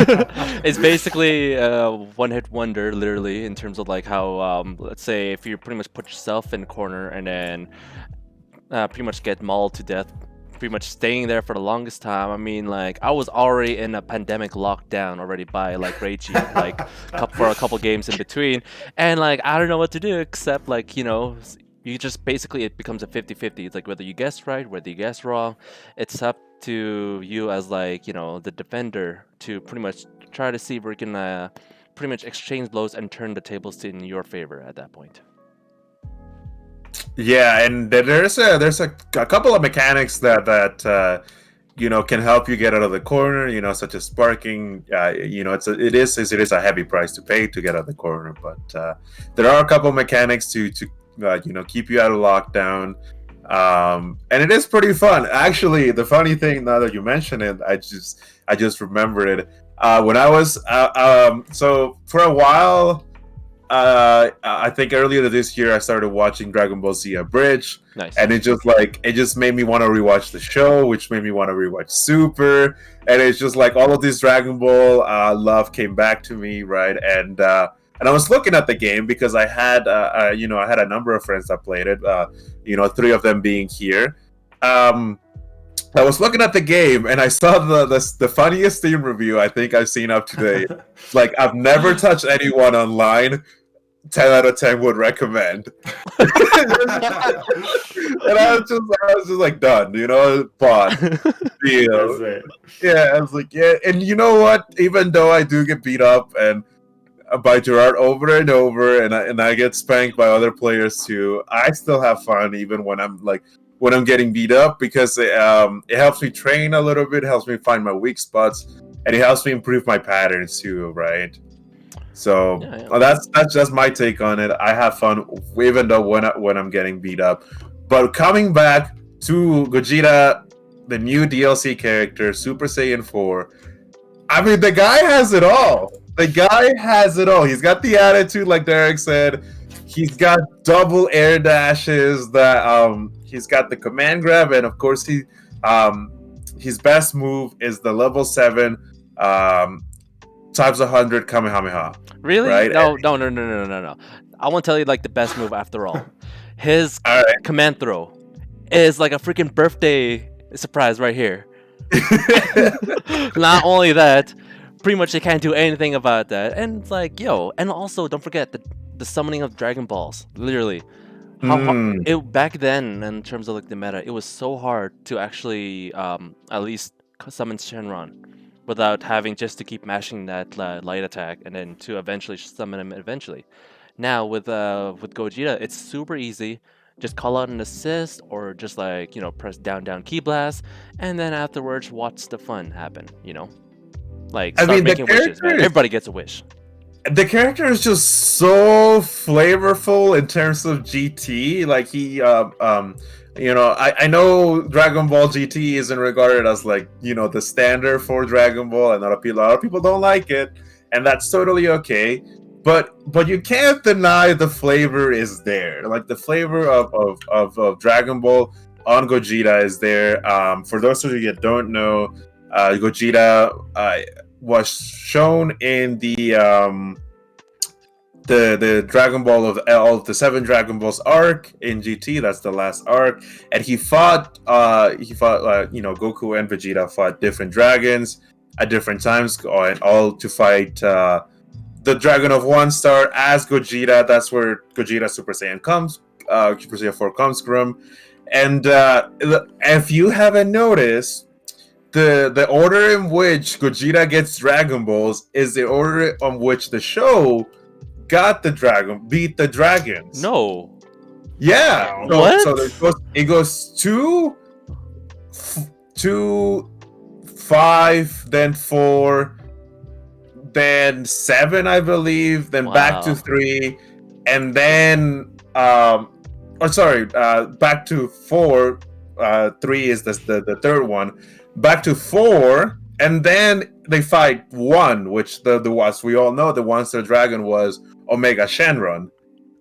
it's basically a one-hit wonder, literally, in terms of like how let's say if you pretty much put yourself in a corner and then pretty much get mauled to death, pretty much staying there for the longest time. I mean, like I was already in a pandemic lockdown already by like Reichi, like for a couple games in between, and like I don't know what to do except like you just basically it becomes a 50-50. It's like whether you guess right, whether you guess wrong, it's up to you as like the defender to pretty much try to see if we can pretty much exchange blows and turn the tables in your favor at that point. Yeah, and there's a couple of mechanics that can help you get out of the corner, such as sparking. It is a heavy price to pay to get out of the corner, but there are a couple of mechanics to keep you out of lockdown. And it is pretty fun. Actually, the funny thing, now that you mention it, I just remembered it. When I was so for a while, I think earlier this year I started watching Dragon Ball Z Abridged. Nice. And it just made me want to rewatch the show, which made me want to rewatch Super. And it's just like all of this Dragon Ball love came back to me, right? And I was looking at the game because I had I had a number of friends that played it. 3 of them being here. I was looking at the game and I saw the funniest Steam review I think I've seen up to date. Like, I've never touched anyone online. 10 out of 10 would recommend. And I was just like, done, bought. Deal. Yeah, I was like, yeah. And you know what? Even though I do get beat up and by Gerard over and over, and I get spanked by other players too, I still have fun even when I'm getting beat up, because it helps me train a little bit, helps me find my weak spots, and it helps me improve my patterns too, right? So Yeah. that's just my take on it. I have fun even though when I'm getting beat up. But coming back to Gogeta, the new DLC character, Super Saiyan 4, I mean, the guy has it all. The guy has it all. He's got the attitude, like Derek said. He's got double air dashes. He's got the command grab, and of course, his best move is the level 7 times 100 Kamehameha. Really? Right? No. I want to tell you like the best move after all. His command throw is like a freaking birthday surprise right here. Not only that, pretty much they can't do anything about that. And it's like, and also don't forget the summoning of Dragon Balls. Literally. Back then, in terms of like the meta, it was so hard to actually at least summon Shenron. without having just to keep mashing that light attack and then to eventually summon him eventually. Now with Gogeta, it's super easy. Just call out an assist or just like, press down key blast, and then afterwards watch the fun happen, Like I start mean, the making wishes, man. character Everybody gets a wish. the character is just so flavorful in terms of GT. Like I know Dragon Ball GT isn't regarded as like, the standard for Dragon Ball, and a lot of people don't like it, and that's totally okay. But you can't deny the flavor is there. Like the flavor of Dragon Ball on Gogeta is there. For those of you that don't know, Gogeta was shown in the Dragon Ball of all the 7 Dragon Balls arc in GT. That's the last arc, and he fought Goku and Vegeta fought different dragons at different times, and all to fight the Dragon of 1 Star as Gogeta. That's where Gogeta Super Saiyan comes, Super Saiyan 4 comes from. And if you haven't noticed, the order in which Gogeta gets Dragon Balls is the order on which the show beat the dragons. No. Yeah. Wow. What? So it goes 2, 5, then 4, then 7, I believe, then back to Wow. 3, and then back to 4. 3 is the third one. Back to 4, and then they fight 1, which the was we all know the 1-star dragon was Omega Shenron.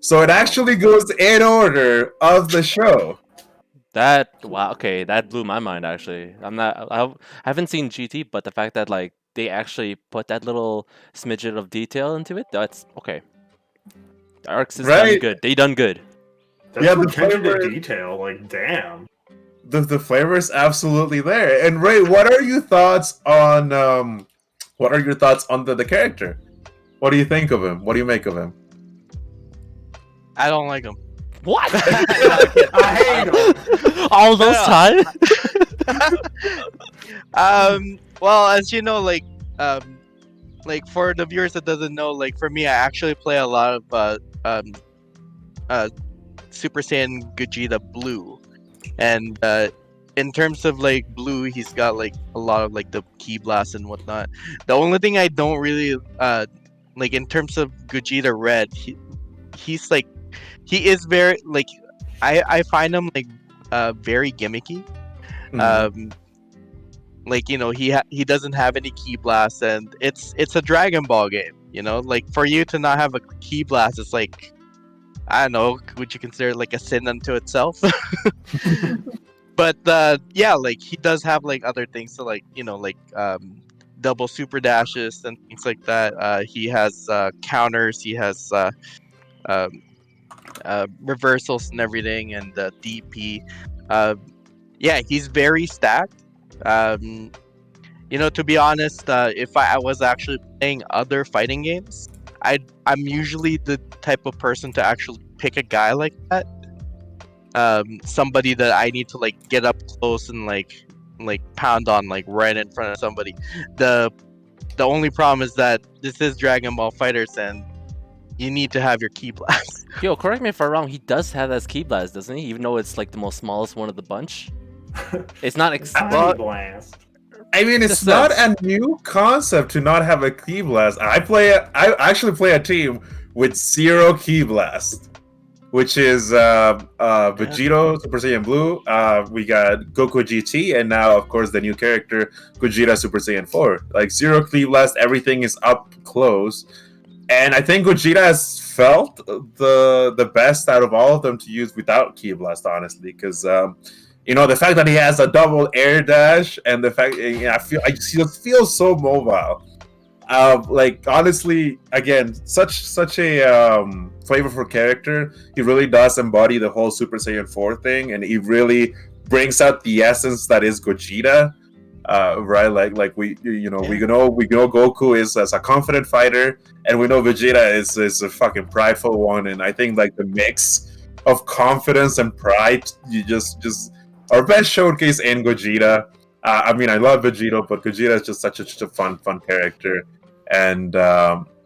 So it actually goes in order of the show. Wow, okay, that blew my mind actually. I haven't seen GT, but the fact that like they actually put that little smidget of detail into it, that's okay. The arcs is done Right. good. They done good. That's Yeah, the attention to flavor- detail. Like, damn. The flavor is absolutely there. And Ray, what are your thoughts on the character? What do you think of him? What do you make of him? I don't like him. What? I hate him. All those Yeah. time? Well, as you know, like for the viewers that doesn't know, like for me, I actually play a lot of Super Saiyan Gogeta Blue, and in terms of like Blue, he's got like a lot of like the key blasts and whatnot. The only thing I don't really like in terms of Gogeta Red, he's like he is very like I find him like very gimmicky. Like he doesn't have any key blasts, and it's a Dragon Ball game. Like for you to not have a key blast, it's like, I don't know, would you consider it like a sin unto itself? But yeah, like he does have like other things to like double super dashes and things like that. He has counters, he has reversals and everything, and DP. Yeah, he's very stacked. To be honest, if I was actually playing other fighting games, I'm usually the type of person to actually pick a guy like that. Somebody that I need to like get up close and like pound on like right in front of somebody. The only problem is that this is Dragon Ball FighterZ, and you need to have your key blast. Yo, correct me if I'm wrong. He does have that key blast, doesn't he? Even though it's like the most smallest one of the bunch. It's not Tiny blast. I mean, it's Just not says. a new concept to not have a key blast. I actually play a team with 0 key blast, which is Vegito Super Saiyan Blue. We got Goku GT, and now of course the new character Gogeta Super Saiyan 4. Like 0 key blast, everything is up close, and I think Gogeta has felt the best out of all of them to use without key blast, honestly, because. The fact that he has a double air dash, and the fact I just feel so mobile. Like honestly, again, such a flavorful character. He really does embody the whole Super Saiyan 4 thing, and he really brings out the essence that is Gogeta. Right? Like we know Goku is as a confident fighter, and we know Vegeta is a fucking prideful one. And I think like the mix of confidence and pride, you just our best showcase in Gogeta. I mean, I love Vegito, but Gogeta is just such a fun character, and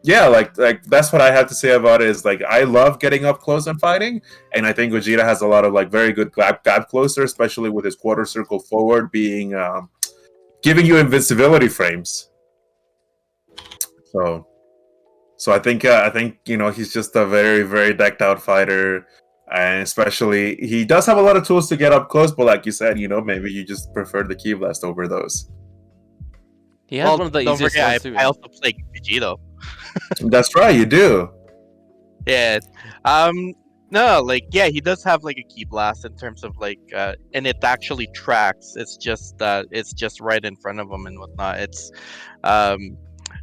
yeah, like that's what I have to say about it. Is like I love getting up close and fighting, and I think Gogeta has a lot of like very good gap closer, especially with his quarter circle forward being giving you invincibility frames. So I think he's just a very decked out fighter, and especially he does have a lot of tools to get up close. But like you said, maybe you just prefer the Ki Blast over those. He has one of the don't easiest forget, ones too. I also play Vegito. That's right, you do. Yeah. No, like he does have like a Ki Blast in terms of like and it actually tracks. It's just right in front of him and whatnot. It's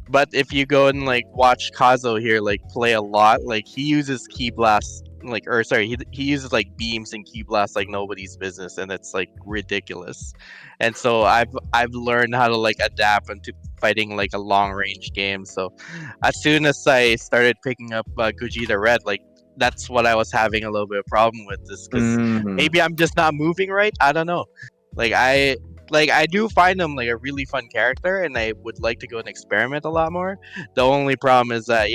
but if you go and like watch Kazo here like play a lot, like he uses Ki Blast he uses like beams and Ki Blast like nobody's business, and it's like ridiculous. And so I've learned how to like adapt into fighting like a long range game. So as soon as I started picking up Gogeta Red, like that's what I was having a little bit of problem with, this because maybe I'm just not moving right. I don't know. I do find him like a really fun character, and I would like to go and experiment a lot more. The only problem is that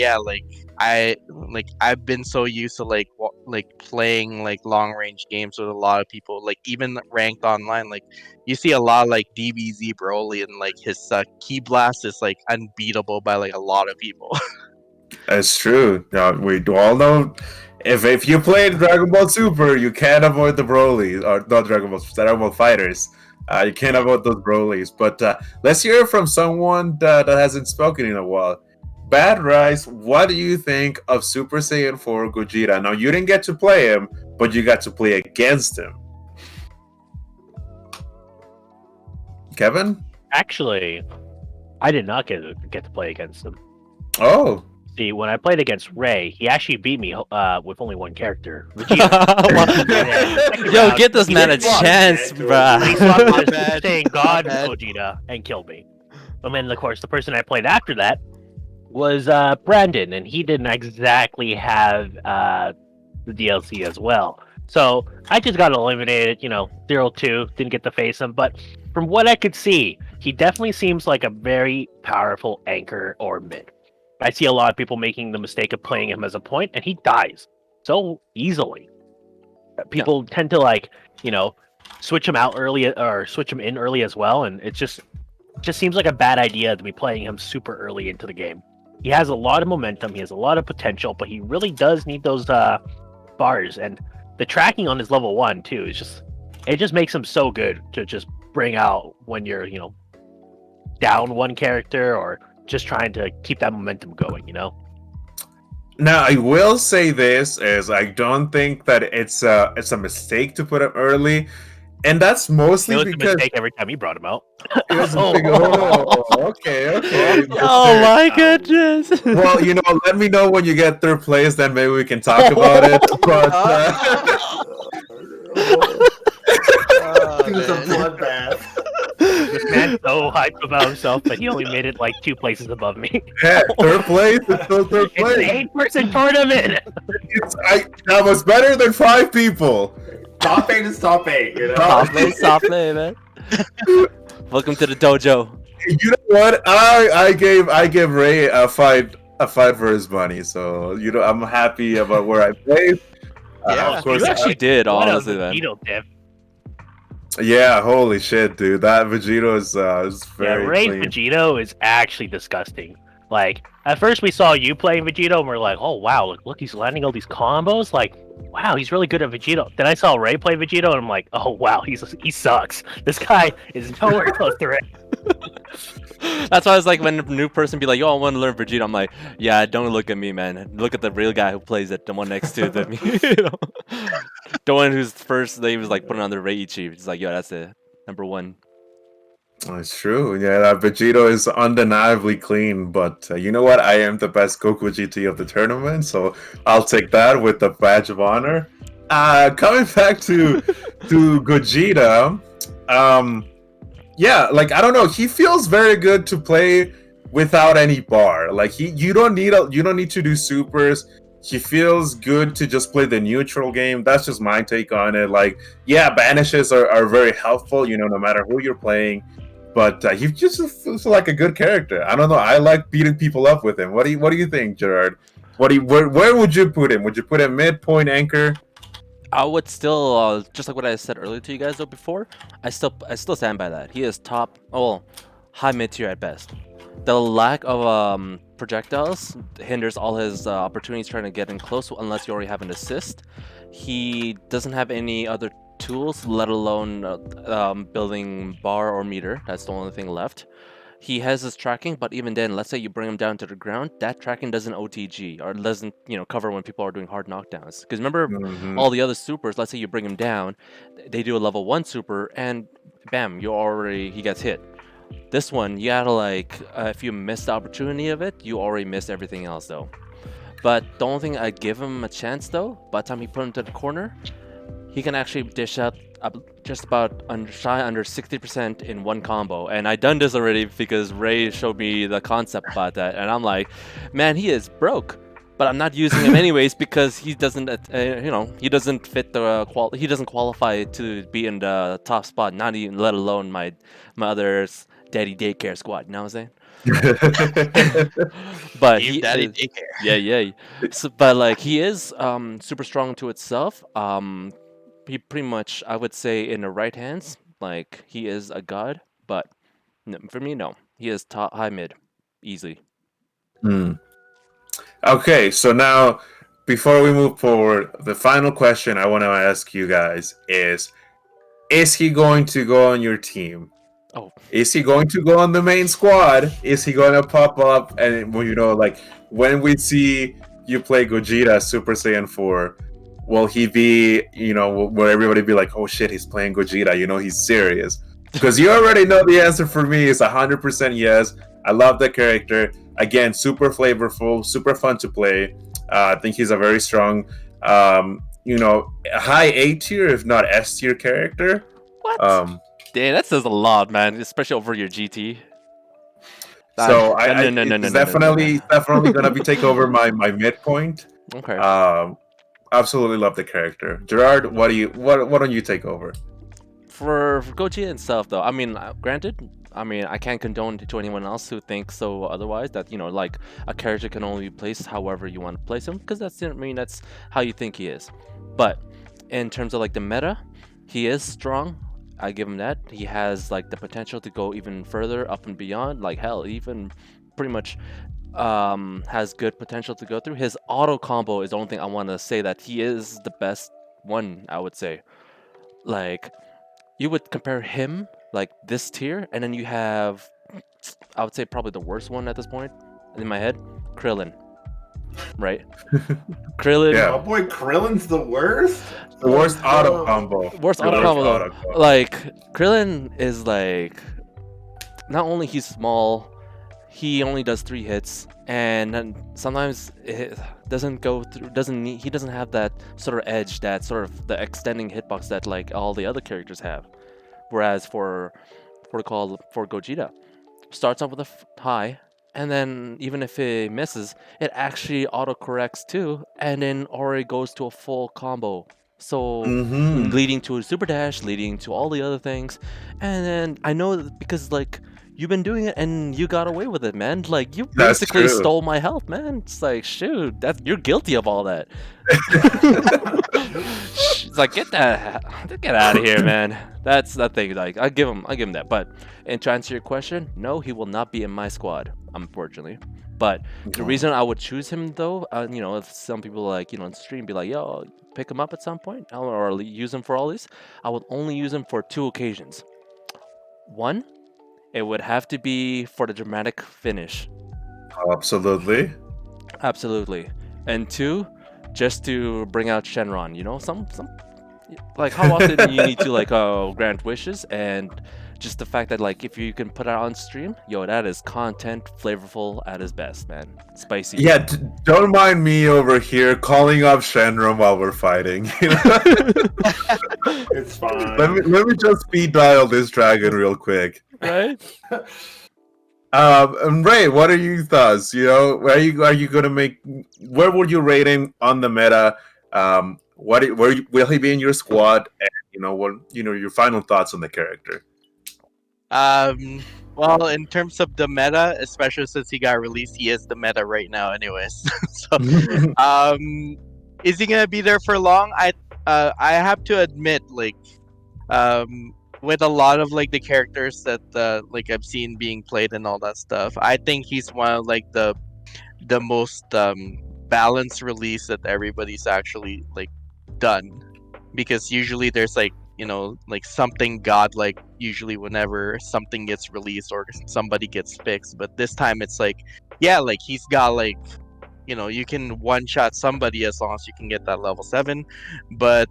I've been so used to like playing like long range games with a lot of people, like even ranked online. Like you see a lot of like DBZ Broly, and like his Ki Blast is like unbeatable by like a lot of people. That's true. We all know if you play Dragon Ball Super, you can't avoid the Broly, or not Dragon Ball FighterZ. You can't avoid those Brolys. But let's hear from someone that hasn't spoken in a while. Bad Rice, what do you think of Super Saiyan 4 Gogeta? Now, you didn't get to play him, but you got to play against him. Kevin? Actually, I did not get to play against him. Oh. See, when I played against Ray, he actually beat me with only one character, Yo, get this man a chance, bruh. He swapped his saying God Gogeta and killed me. And then, of course, the person I played after that was Brandon, and he didn't exactly have the DLC as well. So I just got eliminated, 0-2, didn't get to face him. But from what I could see, he definitely seems like a very powerful anchor or mid. I see a lot of people making the mistake of playing him as a point, and he dies so easily. People tend to switch him out early or switch him in early as well, and it just seems like a bad idea to be playing him super early into the game. He has a lot of momentum, he has a lot of potential, but he really does need those bars, and the tracking on his level 1 too is just makes him so good to just bring out when you're down one character or just trying to keep that momentum going, Now, I will say this is I don't think that it's a mistake to put him early, and that's mostly it was because a mistake every time he brought him out. Okay. Oh my goodness. Well, let me know when you get third place, then maybe we can talk about it. But It was a bloodbath. This man's so hyped about himself, but he only made it like 2 places above me. yeah, third place. It's still third It's place. an 8-person tournament. That was better than 5 people. Top 8 is top 8, Soft play, man. Welcome to the dojo. You know what? I gave Ray a fight for his money, so I'm happy about where I played. Yeah, of course, You actually did, What a honestly, man. Vegito diff. yeah, holy shit, dude! That Vegito is very Ray's clean. Vegito is actually disgusting. Like, at first we saw you playing Vegito, and we're like, oh wow, look, he's landing all these combos. Like, wow, he's really good at Vegito. Then I saw Ray play Vegito, and I'm like, oh wow, he sucks. This guy is nowhere close to Ray. That's why I was like, when a new person be like, yo, I want to learn Vegeta, I'm like, yeah, don't look at me, man. Look at the real guy who plays it, the one next to them. The one who's first, they was like putting on the Ray Ichi. It's like, yo, that's the number 1. It's true. Yeah, that Vegito is undeniably clean. But you know what? I am the best Goku GT of the tournament, so I'll take that with the badge of honor. Coming back to Gogeta, yeah, like I don't know, he feels very good to play without any bar. Like you don't need to do supers. he feels good to just play the neutral game. That's just my take on it. Like, yeah, banishes are very helpful, no matter who you're playing. But he just feels like a good character. I don't know. I like beating people up with him. What do you think, Gerard? Where would you put him? Would you put him midpoint, anchor? I would still, just like what I said earlier to you guys though before, I still stand by that. He is top, high mid tier at best. The lack of projectiles hinders all his opportunities trying to get in close unless you already have an assist. He doesn't have any other tools, let alone building bar or meter. That's the only thing left. He has his tracking, but even then, let's say you bring him down to the ground, that tracking doesn't OTG or doesn't, cover when people are doing hard knockdowns. Because remember, all the other supers, let's say you bring him down, they do a level 1 super, and bam, he gets hit. This one, you gotta if you miss the opportunity of it, you already missed everything else though. But the only thing I give him a chance though, by the time he put him to the corner, he can actually dish out just about under 60% in one combo. And I done this already because Ray showed me the concept about that, and I'm like, man, he is broke. But I'm not using him anyways because he doesn't, he doesn't fit the he doesn't qualify to be in the top spot. Not even, let alone my other daddy daycare squad. You know what I'm saying? But Eve he, Daddy Daycare. yeah. So, but he is super strong to itself. He pretty much, I would say, in the right hands, he is a god. But for me, no, he is top, high mid, easily. Okay, so now before we move forward, the final question I want to ask you guys is he going to go on your team? Oh, is he going to go on the main squad? Is he going to pop up and when we see you play Gogeta Super Saiyan 4, will he be, will everybody be like, oh shit, he's playing Gogeta, he's serious? Because you already know the answer for me is 100% yes. I love the character. Again, super flavorful, super fun to play. I think he's a very strong, high A tier, if not S tier character. What? Damn, that says a lot, man, especially over your GT. So it's definitely gonna be take over my midpoint. Okay. Absolutely love the character. Gerard, what don't you take over? For Gogeta itself, though, I mean, granted, I can't condone to anyone else who thinks so otherwise, that, a character can only be placed however you want to place him, because that's how you think he is. But in terms of, the meta, he is strong. I give him that. He has, the potential to go even further, up and beyond. Hell, even pretty much has good potential to go through. His auto combo is the only thing I want to say that he is the best one, I would say. You would compare him, this tier, and then you have, I would say probably the worst one at this point in my head, Krillin. Right? Krillin. Yeah. Oh boy, Krillin's the worst? The worst auto combo. Worst auto combo, though. Krillin is not only he's small, he only does 3 hits, and then sometimes it doesn't go through, he doesn't have that sort of edge, that sort of the extending hitbox that all the other characters have. Whereas for Gogeta, starts off with a high, and then even if it misses, it actually autocorrects too, and then already goes to a full combo. So leading to a super dash, leading to all the other things, and then I know that because you've been doing it and you got away with it, man. You basically stole my health, man. It's shoot, you're guilty of all that. It's get out of here, man. That's the thing. I give him that. But to answer your question, no, he will not be in my squad, unfortunately. But the reason I would choose him, though, if some people on stream be like, yo, pick him up at some point or use him for all these, I would only use him for 2 occasions. One, it would have to be for the dramatic finish. Absolutely. And 2, just to bring out Shenron. Some how often do you need to grant wishes, and just the fact that if you can put it on stream, that is content flavorful at its best, man. Spicy. Yeah, don't mind me over here calling up Shenron while we're fighting. It's fine. Let me just speed dial this dragon real quick. Right? And Ray, what are your thoughts? You know, are you gonna make? Where would you rate him on the meta? Will he be in your squad? And your final thoughts on the character. Well, in terms of the meta, especially since he got released, he is the meta right now, anyways. So, is he gonna be there for long? I have to admit, like, with a lot of like the characters that like I've seen being played and all that stuff, I think he's one of like the most balanced release that everybody's actually like done, because usually there's like like something godlike usually whenever something gets released or somebody gets fixed, but this time it's like, yeah, like he's got like you can one shot somebody as long as you can get that level 7, but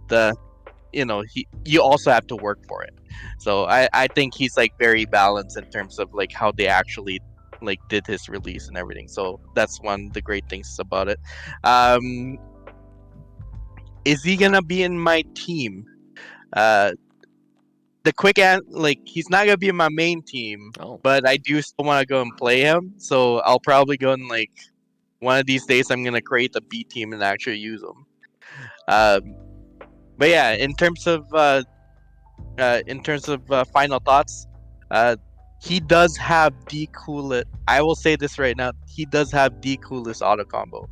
you also have to work for it. So I think he's like very balanced in terms of like how they actually like did his release and everything. So that's one of the great things about it. Is he gonna be in my team? The like he's not gonna be in my main team, Oh. but I do still want to go and play him. So I'll probably go and like one of these days I'm gonna create a B team and actually use him. But yeah, in terms of final thoughts, he does have the coolest. I will say this right now. He does have the coolest auto combo,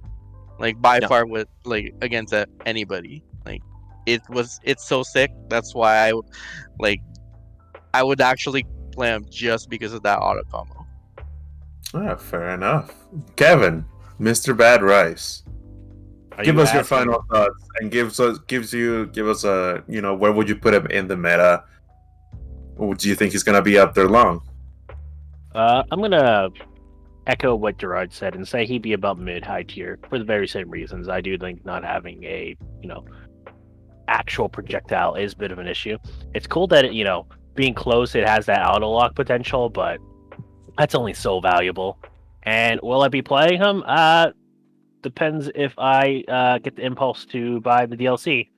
like by Yeah. far with like against anybody. Like it's so sick. That's why I would actually play him just because of that auto combo. Fair enough. Kevin, Mr. Bad Rice. Give us your final thoughts and give us a where would you put him in the meta? Or do you think he's gonna be up there long? I'm gonna echo what Gerard said and say he'd be about mid-high tier for the very same reasons. I do think not having a actual projectile is a bit of an issue. It's cool that it, being close, it has that auto lock potential, but that's only so valuable. And will I be playing him? Depends if I get the impulse to buy the DLC.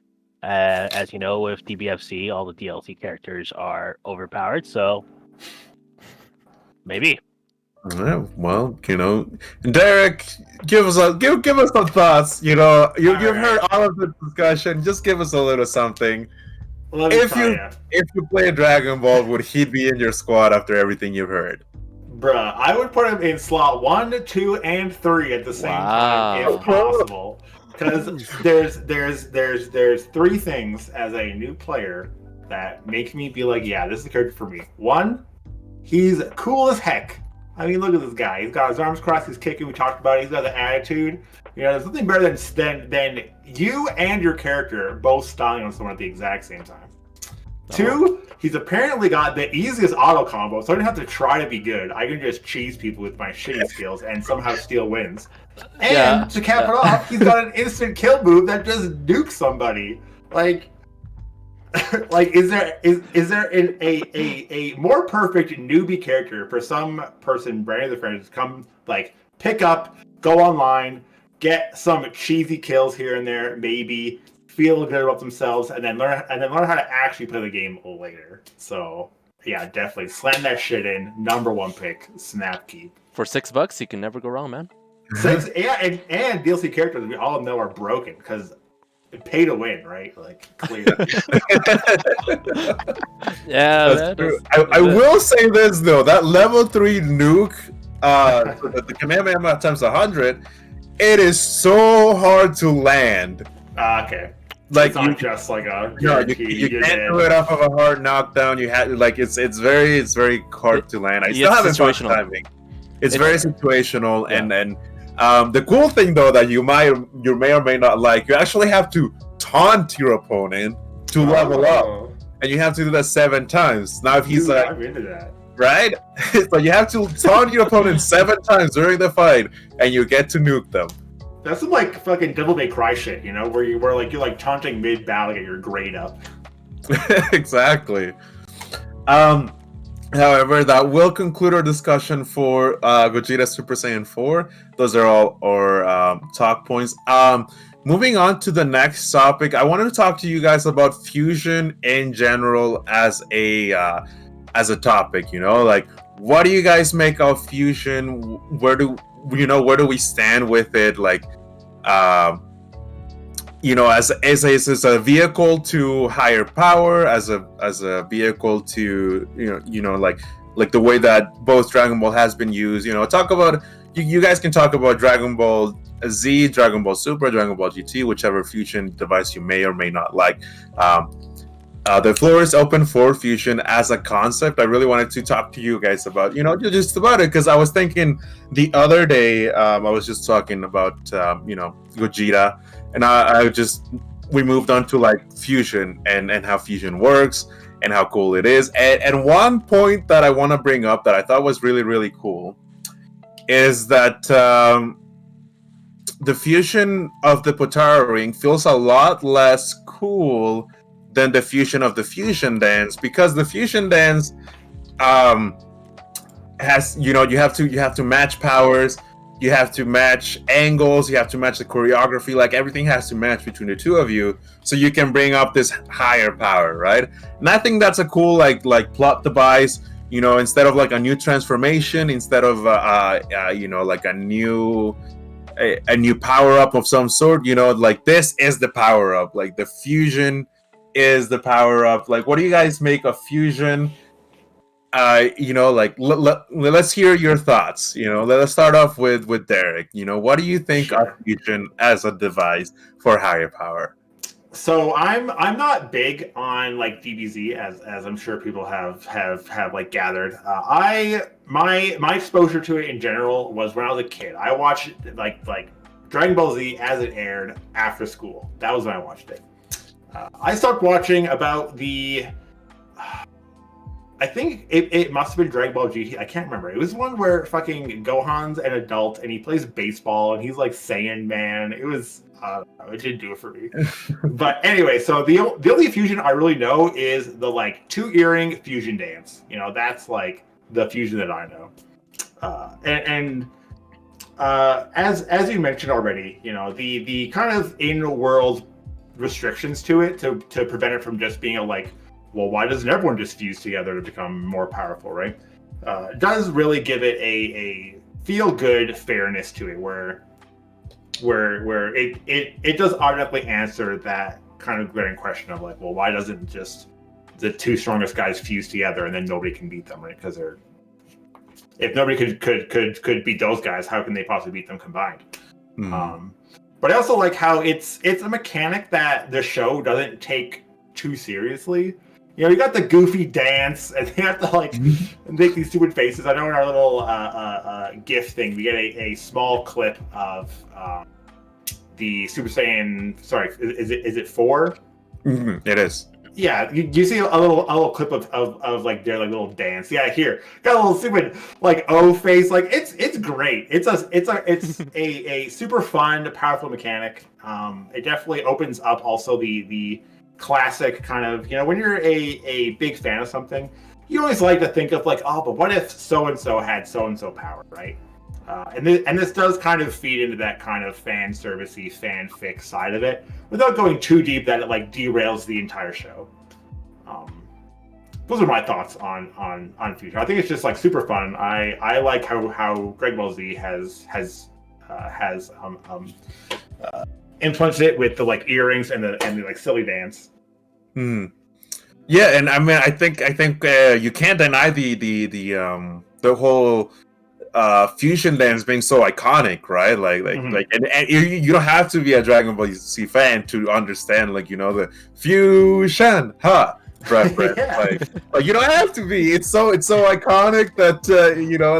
As you know, with DBFC, all the DLC characters are overpowered, so maybe. Yeah, well, Derek, give us some thoughts. You've heard all of the discussion. Just give us a little something. If you play Dragon Ball, would he be in your squad after everything you've heard? Bruh, I would put him in slot 1, 2, and 3 at the same time if possible. Because there's 3 things as a new player that make me be like, yeah, this is the character for me. 1, he's cool as heck. I mean, look at this guy. He's got his arms crossed, he's kicking, we talked about it, he's got the attitude. There's nothing better than you and your character both styling on someone at the exact same time. 2, he's apparently got the easiest auto combo, so I don't have to try to be good. I can just cheese people with my shitty skills and somehow steal wins. And to cap it off, he's got an instant kill move that just nukes somebody. Like is there a more perfect newbie character for some person brand new to the franchise to come like pick up, go online, get some cheesy kills here and there, maybe feel good about themselves, and then learn how to actually play the game later. So yeah, definitely slam that shit in. Number 1 pick, Snap Keep. For $6, you can never go wrong, man. 6, yeah, and DLC characters we all know are broken because pay to win, right? Like clearly. Yeah, that's true. I will say this though: that level 3 nuke, the Kamehameha times 100, it is so hard to land. Okay. Like it's not just like a you can't do it off of a hard knockdown. You had it's very hard to land. I still have situational timing. It's very situational, yeah. and the cool thing though that you may or may not like, you actually have to taunt your opponent to level up, and you have to do that 7 times. Now if he's like, I'm into that. Right? So you have to taunt your opponent 7 times during the fight, and you get to nuke them. That's some like fucking Devil May Cry shit, where you're like taunting mid battle to get your grade up. Exactly. However, that will conclude our discussion for Gogeta Super Saiyan 4. Those are all our talk points. Moving on to the next topic, I wanted to talk to you guys about fusion in general as a topic. Like, what do you guys make of fusion? Where do we stand with it? Like, as a vehicle to higher power, as a vehicle to like the way that both Dragon Ball has been used. Talk about you guys can talk about Dragon Ball Z, Dragon Ball Super, Dragon Ball GT, whichever fusion device you may or may not like. The floor is open for fusion as a concept. I really wanted to talk to you guys about, just about it, because I was thinking the other day, I was just talking about, Gogeta, and we moved on to like fusion and how fusion works and how cool it is. And one point that I want to bring up that I thought was really, really cool is that the fusion of the Potara ring feels a lot less cool than the fusion of the fusion dance, because the fusion dance has you have to match powers, you have to match angles, you have to match the choreography, like everything has to match between the two of you so you can bring up this higher power, right? And I think that's a cool like plot device, instead of like a new transformation, instead of like a new power up of some sort, like this is the power up, like the fusion is the power up. Like, what do you guys make of fusion? Let's hear your thoughts. Let's start off with Derek. What do you think of fusion as a device for higher power? So I'm not big on like DBZ as I'm sure people have like gathered. My exposure to it in general was when I was a kid. I watched like Dragon Ball Z as it aired after school. That was when I watched it. I stopped watching about I think it must have been Dragon Ball GT. I can't remember. It was one where fucking Gohan's an adult and he plays baseball and he's like Saiyan Man. It was it didn't do it for me. But anyway, so the only fusion I really know is the like 2 earring fusion dance. That's like the fusion that I know. As you mentioned already, the kind of in-world restrictions to it to prevent it from just being a like, well, why doesn't everyone just fuse together to become more powerful, right? Does really give it a feel-good fairness to it, where it does automatically answer that kind of glaring question of like, well, why doesn't just the 2 strongest guys fuse together and then nobody can beat them, right? Because if nobody could beat those guys, how can they possibly beat them combined? But I also like how it's a mechanic that the show doesn't take too seriously. You got the goofy dance, and they have to like make these stupid faces. I know in our little GIF thing, we get a small clip of the Super Saiyan. Sorry, is it 4? Mm-hmm. It is. Yeah, you see a little clip of like their like little dance. Yeah, here got a little stupid like O face. Like it's great. It's a super fun, powerful mechanic. It definitely opens up also the classic kind of, when you're a big fan of something, you always like to think of like, oh, but what if so and so had so and so power, right? And this does kind of feed into that kind of fan servicey, fanfic side of it, without going too deep that it like derails the entire show. Those are my thoughts on Future. I think it's just like super fun. I like how Dragon Ball Z has implemented it with the like earrings and the like silly dance. Yeah, and I mean, I think you can't deny the whole fusion dance being so iconic, right? And you don't have to be a Dragon Ball Z fan to understand, like, the fusion reference. Yeah. like you don't have to be. It's so iconic that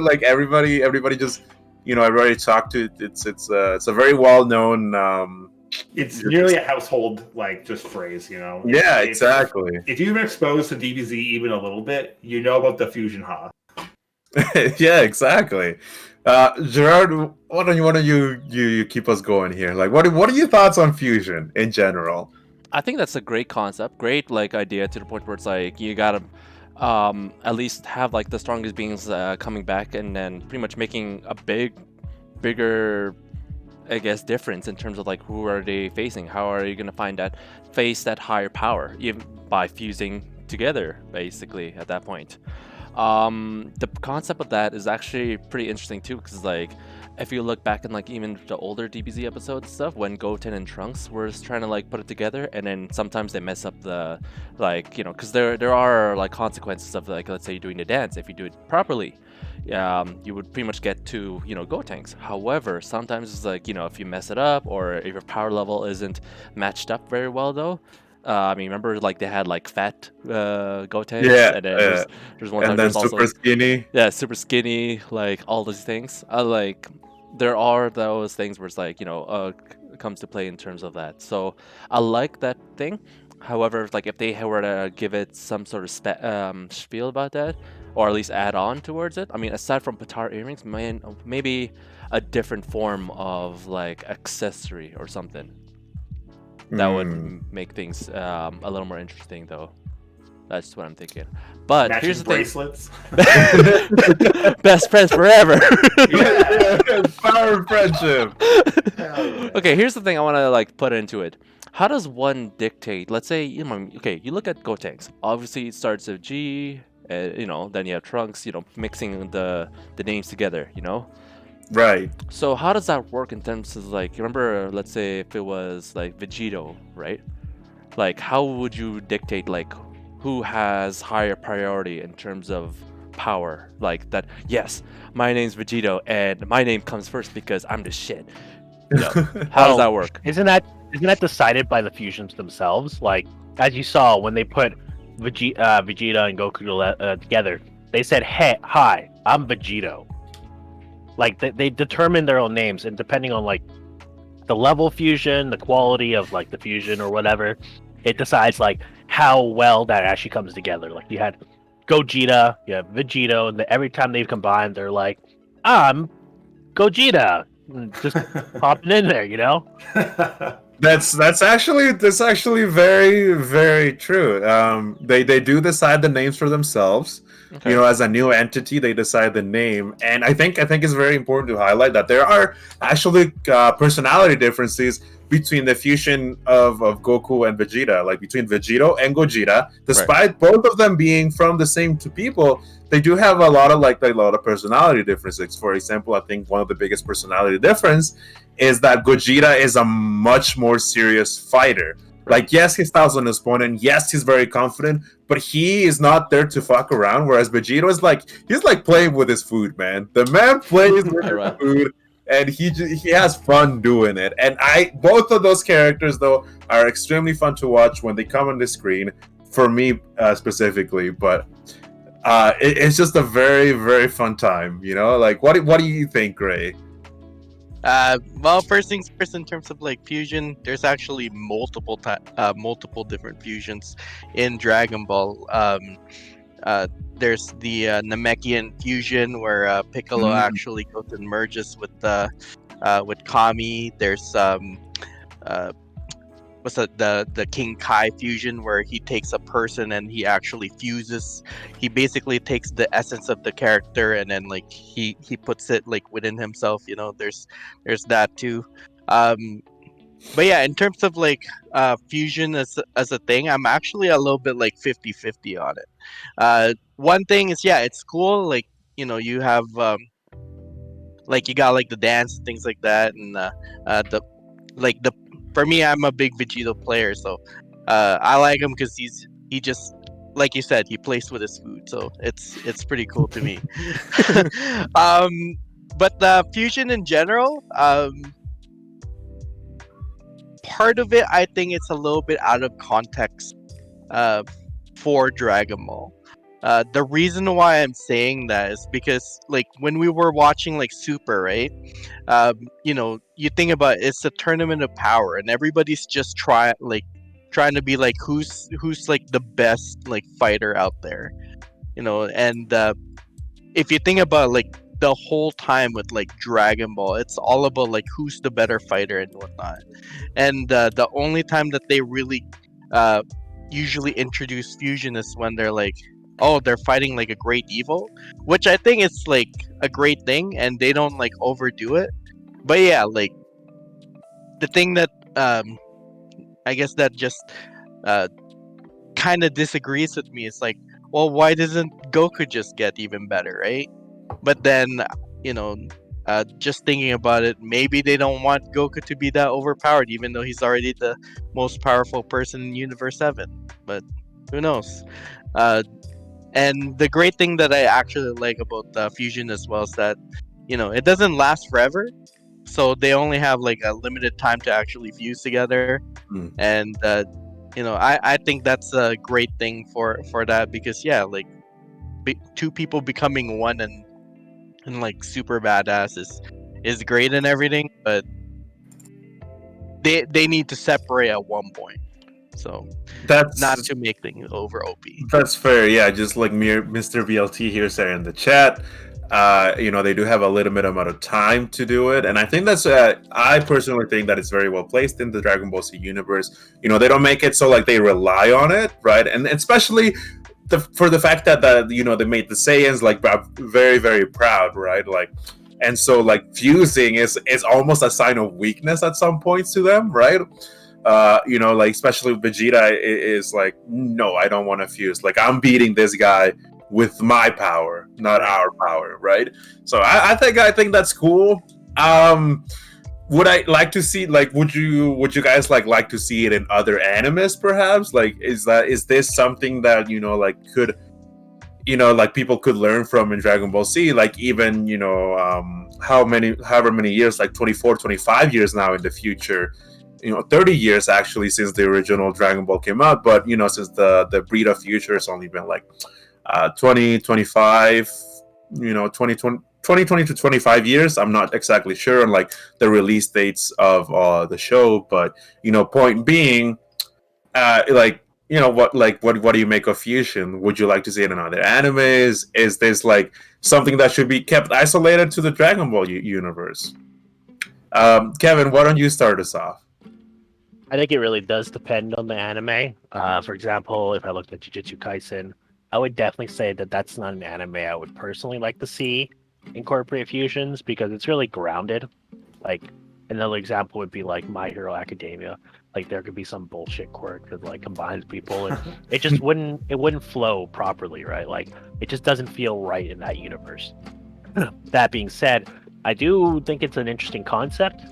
like everybody just everybody talked to it. It's a very well known. It's nearly a household like just phrase, Yeah, exactly. If you've been exposed to DBZ even a little bit, you know about the fusion Yeah, exactly. Gerard, why don't you keep us going here? Like, what are your thoughts on fusion in general? I think that's a great concept, great like idea, to the point where it's like you gotta at least have like the strongest beings coming back, and then pretty much making a bigger, I guess, difference in terms of like who are they facing? How are you gonna face that higher power, even by fusing together, basically at that point. The concept of that is actually pretty interesting too, because like if you look back in like even the older DBZ episodes and stuff, when Goten and Trunks were trying to like put it together, and then sometimes they mess up the like because there are like consequences of like, let's say you're doing the dance. If you do it properly, you would pretty much get to Gotenks. However, sometimes it's like if you mess it up or if your power level isn't matched up very well though. I mean, remember like they had like fat Gotenks, Yeah, and then there's one time and then there's also super skinny. yeah, super skinny, like all these things. Like there are those things where it's like comes to play in terms of that. So I like that thing. However, like if they were to give it some sort of spiel about that, or at least add on towards it. I mean, aside from Patar earrings, maybe a different form of like accessory or something that would make things a little more interesting, though. That's what I'm thinking. But Matching here's the bracelets. thing: best friends forever. Yeah, power of friendship. Okay, here's the thing I want to like put into it. How does one dictate? Let's say okay, you look at Gotenks. Obviously, it starts with G. Then you have Trunks. Mixing the names together. Right. So how does that work in terms of like? You remember, let's say if it was like Vegito, right? Like, how would you dictate like who has higher priority in terms of power? Like that? Yes, my name's Vegito, and my name comes first because I'm the shit. How does that work? Isn't that decided by the fusions themselves? Like, as you saw when they put Vegeta and Goku together, they said, "Hey, hi, I'm Vegito." Like they determine their own names, and depending on like the level of fusion, the quality of like the fusion or whatever, it decides like how well that actually comes together. Like you had Gogeta, you have Vegito, and every time they've combined, they're like, "I'm Gogeta," just popping in there, That's actually very, very true. They do decide the names for themselves. Okay. As a new entity, they decide the name, and I think it's very important to highlight that there are actually personality differences between the fusion of Goku and Vegeta, like between Vegito and Gogeta. Despite both of them being from the same two people, they do have a lot of personality differences. For example, I think one of the biggest personality difference is that Gogeta is a much more serious fighter. Like, yes, he styles on his opponent. Yes, he's very confident, but he is not there to fuck around. Whereas Vegeta is he's like playing with his food, man. The man plays with his food, and he has fun doing it. And both of those characters though are extremely fun to watch when they come on the screen. For me specifically, but it's just a very, very fun time. Like what do you think, Gray? Well, first things first, in terms of like fusion, there's actually multiple different fusions in Dragon Ball. There's the Namekian fusion where Piccolo actually goes and merges with Kami. There's what's the King Kai fusion where he takes a person and he actually fuses. He basically takes the essence of the character and then like he puts it like within himself. There's that too. But yeah, in terms of like fusion as a thing, I'm actually a little bit like 50-50 on it. One thing is, yeah, it's cool. Like you have like you got like the dance and things like that, and the for me, I'm a big Vegito player, so I like him because he just, like you said, he plays with his food, so it's pretty cool to me. But the fusion in general, part of it, I think it's a little bit out of context for Dragon Ball. The reason why I'm saying that is because like when we were watching like Super, right? You think about it's a tournament of power, and everybody's just trying to be like who's like the best like fighter out there, And if you think about like the whole time with like Dragon Ball, it's all about like who's the better fighter and whatnot. And the only time that they really usually introduce fusion is when they're like, oh, they're fighting like a great evil, which I think is like a great thing, and they don't like overdo it. But yeah, like the thing that I guess that just kind of disagrees with me is like, well, why doesn't Goku just get even better, right? But then, you know, just thinking about it, maybe they don't want Goku to be that overpowered, even though he's already the most powerful person in Universe 7. But who knows? And the great thing that I actually like about Fusion as well is that, it doesn't last forever. So they only have like a limited time to actually fuse together. Mm. And, I think that's a great thing for that because, yeah, like two people becoming one and like super badass is great and everything, but they need to separate at one point. So not That's to make things over OP. That's fair. Yeah, just like Mr. BLT here saying in the chat, they do have a little bit amount of time to do it, and I think that's. I personally think that it's very well placed in the Dragon Ball Z universe. They don't make it so like they rely on it, right? And especially for the fact that they made the Saiyans like very very proud, right? Like, and so like fusing is almost a sign of weakness at some points to them, right? Like especially Vegeta is like, no, I don't want to fuse. Like I'm beating this guy with my power, not our power, right? So I think that's cool. Would I like to see like would you guys like to see it in other animes perhaps? Like is this something that like could like people could learn from in Dragon Ball Z, like even however many years, like 24, 25 years now in the future, 30 years actually since the original Dragon Ball came out, but since the breed of future has only been like 20, 25, 20 to 25 years. I'm not exactly sure on like the release dates of the show, but point being, what do you make of fusion? Would you like to see it in other animes? Is this like something that should be kept isolated to the Dragon Ball universe? Kevin, why don't you start us off? I think it really does depend on the anime. For example, if I looked at Jujutsu Kaisen, I would definitely say that that's not an anime I would personally like to see incorporate fusions because it's really grounded. Like another example would be like My Hero Academia. Like there could be some bullshit quirk that like combines people, and it just wouldn't flow properly, right? Like it just doesn't feel right in that universe. That being said, I do think it's an interesting concept.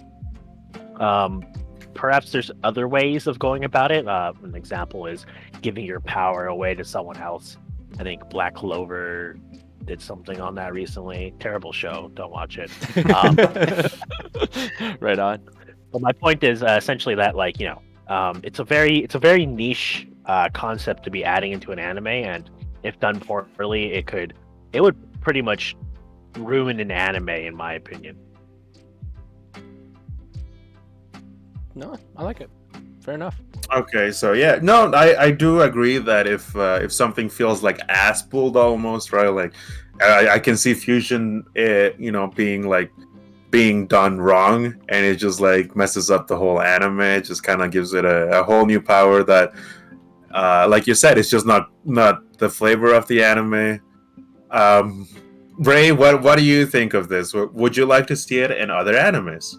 Perhaps there's other ways of going about it. An example is giving your power away to someone else. I think Black Clover did something on that recently. Terrible show. Don't watch it. Right on. But my point is essentially that, like, it's a very niche concept to be adding into an anime, and if done poorly, it would pretty much ruin an anime, in my opinion. No, I like it. Fair enough. Okay, so yeah, no, I do agree that if something feels like ass pulled almost, right? Like I can see fusion, being done wrong, and it just like messes up the whole anime. It just kind of gives it a whole new power that, like you said, it's just not the flavor of the anime. Ray, what do you think of this? Would you like to see it in other animes?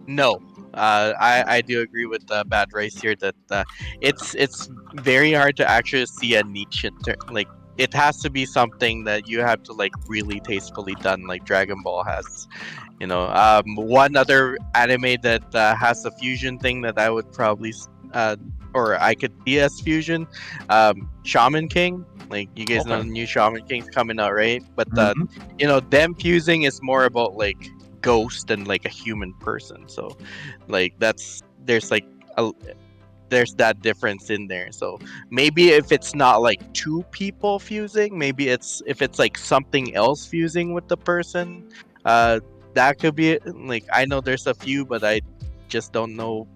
No. I do agree with Bad Race here that it's very hard to actually see a niche like it has to be something that you have to like really tastefully done, like Dragon Ball has. One other anime that has a fusion thing that I would probably or I could see as fusion, Shaman King. Like you guys know the new Shaman King's coming out, right? But them fusing is more about like ghost and like a human person, so like there's that difference in there. So maybe if it's not like two people fusing, maybe if it's like something else fusing with the person, that could be it. Like I know there's a few, but I just don't know,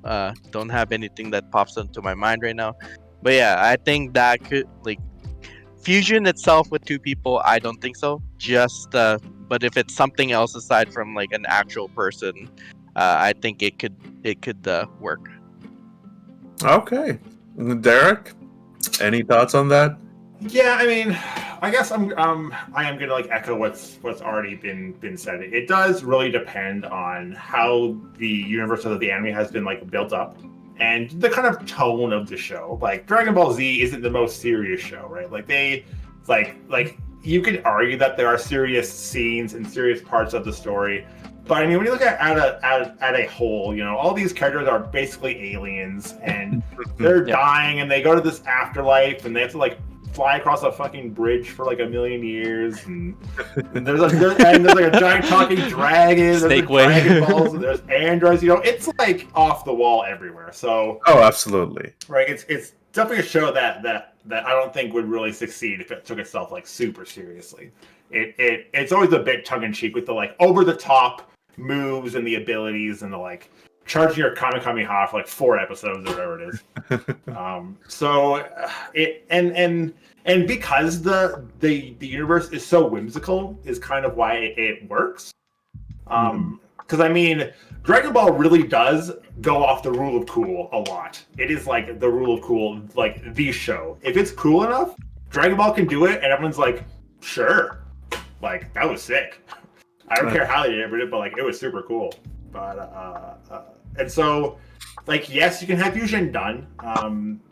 don't have anything that pops into my mind right now. But yeah, I think that could like fusion itself with two people, I don't think so. Just but if it's something else aside from like an actual person, I think it could work. Okay, Derek, any thoughts on that? Yeah, I mean, I guess I am gonna like echo what's already been said. It does really depend on how the universe of the anime has been like built up. and the kind of tone of the show. Like Dragon Ball Z isn't the most serious show, right? Like like you could argue that there are serious scenes and serious parts of the story, but I mean, when you look at a whole, you know, all these characters are basically aliens, and they're dying, and they go to this afterlife, and they have to like fly across a fucking bridge for like 1,000,000 years, and there's like a giant talking dragon, Snake there's way. Dragon Balls, and there's androids. You know, it's like off the wall everywhere. So absolutely. right, it's definitely a show that I don't think would really succeed if it took itself like super seriously. It's always a bit tongue in cheek with the like over the top moves and the abilities and the like charging your Kamehameha for like 4 episodes or whatever it is. So it and because the universe is so whimsical is kind of why it works. Because I mean, Dragon Ball really does go off the rule of cool a lot. It is like the rule of cool, like the show. If it's cool enough, Dragon Ball can do it, and everyone's like, sure, like that was sick. I don't care how they did it, but like it was super cool. But and so, like, yes, you can have fusion done,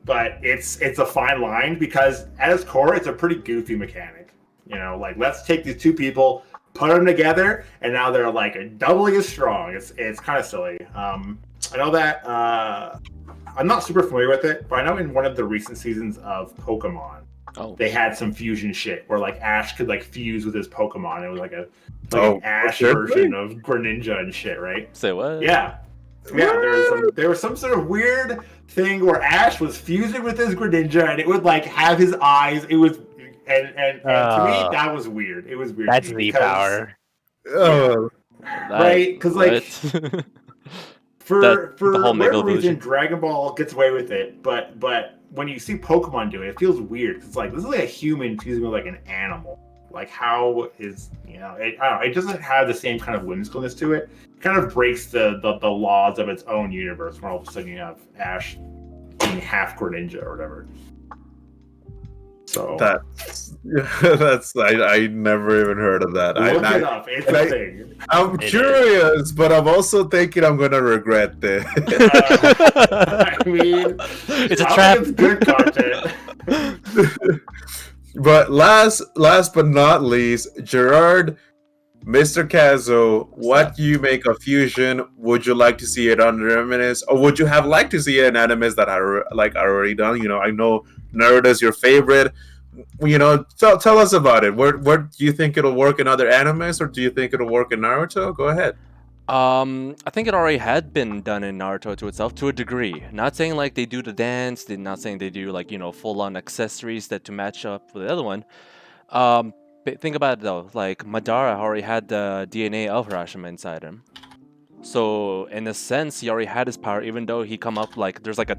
but it's a fine line because at its core, it's a pretty goofy mechanic. You know, like let's take these 2 people, put them together, and now they're like doubly as strong. It's kind of silly. I know that I'm not super familiar with it, but I know in one of the recent seasons of Pokemon, they had some fusion shit where like Ash could like fuse with his Pokemon. It was like an Ash version of Greninja and shit, right? Say what? Yeah. There was some sort of weird thing where Ash was fusing with his Greninja, and it would like have his eyes. It was and to me that was weird. It was weird. That's the power. Right? Because like for the whole whatever Mega reason, Evolution. Dragon Ball gets away with it, but when you see Pokemon do it, it feels weird. It's like this is like a human fusing with like an animal. Like how is I don't know. It doesn't have the same kind of whimsicalness to it. It kind of breaks the laws of its own universe. When all of a sudden you have Ash being half Greninja or whatever. So that's I never even heard of that. Look it up. It's a thing. I'm curious, but I'm also thinking I'm gonna regret this. I mean, It's a trap. It's good content. But last but not least, Gerard, Mr. Kazo, what do you make of fusion? Would you like to see it on animes, or would you have liked to see it in animes that are like already done? You know, I know Naruto's your favorite. You know, tell us about it. Where do you think it'll work in other animes, or do you think it'll work in Naruto? Go ahead. I think it already had been done in Naruto to itself to a degree. Not saying like they do the dance, they're not saying they do like, you know, full-on accessories that to match up with the other one. But think about it though, like Madara already had the DNA of Hirashima inside him. So in a sense, he already had his power, even though he come up like there's like a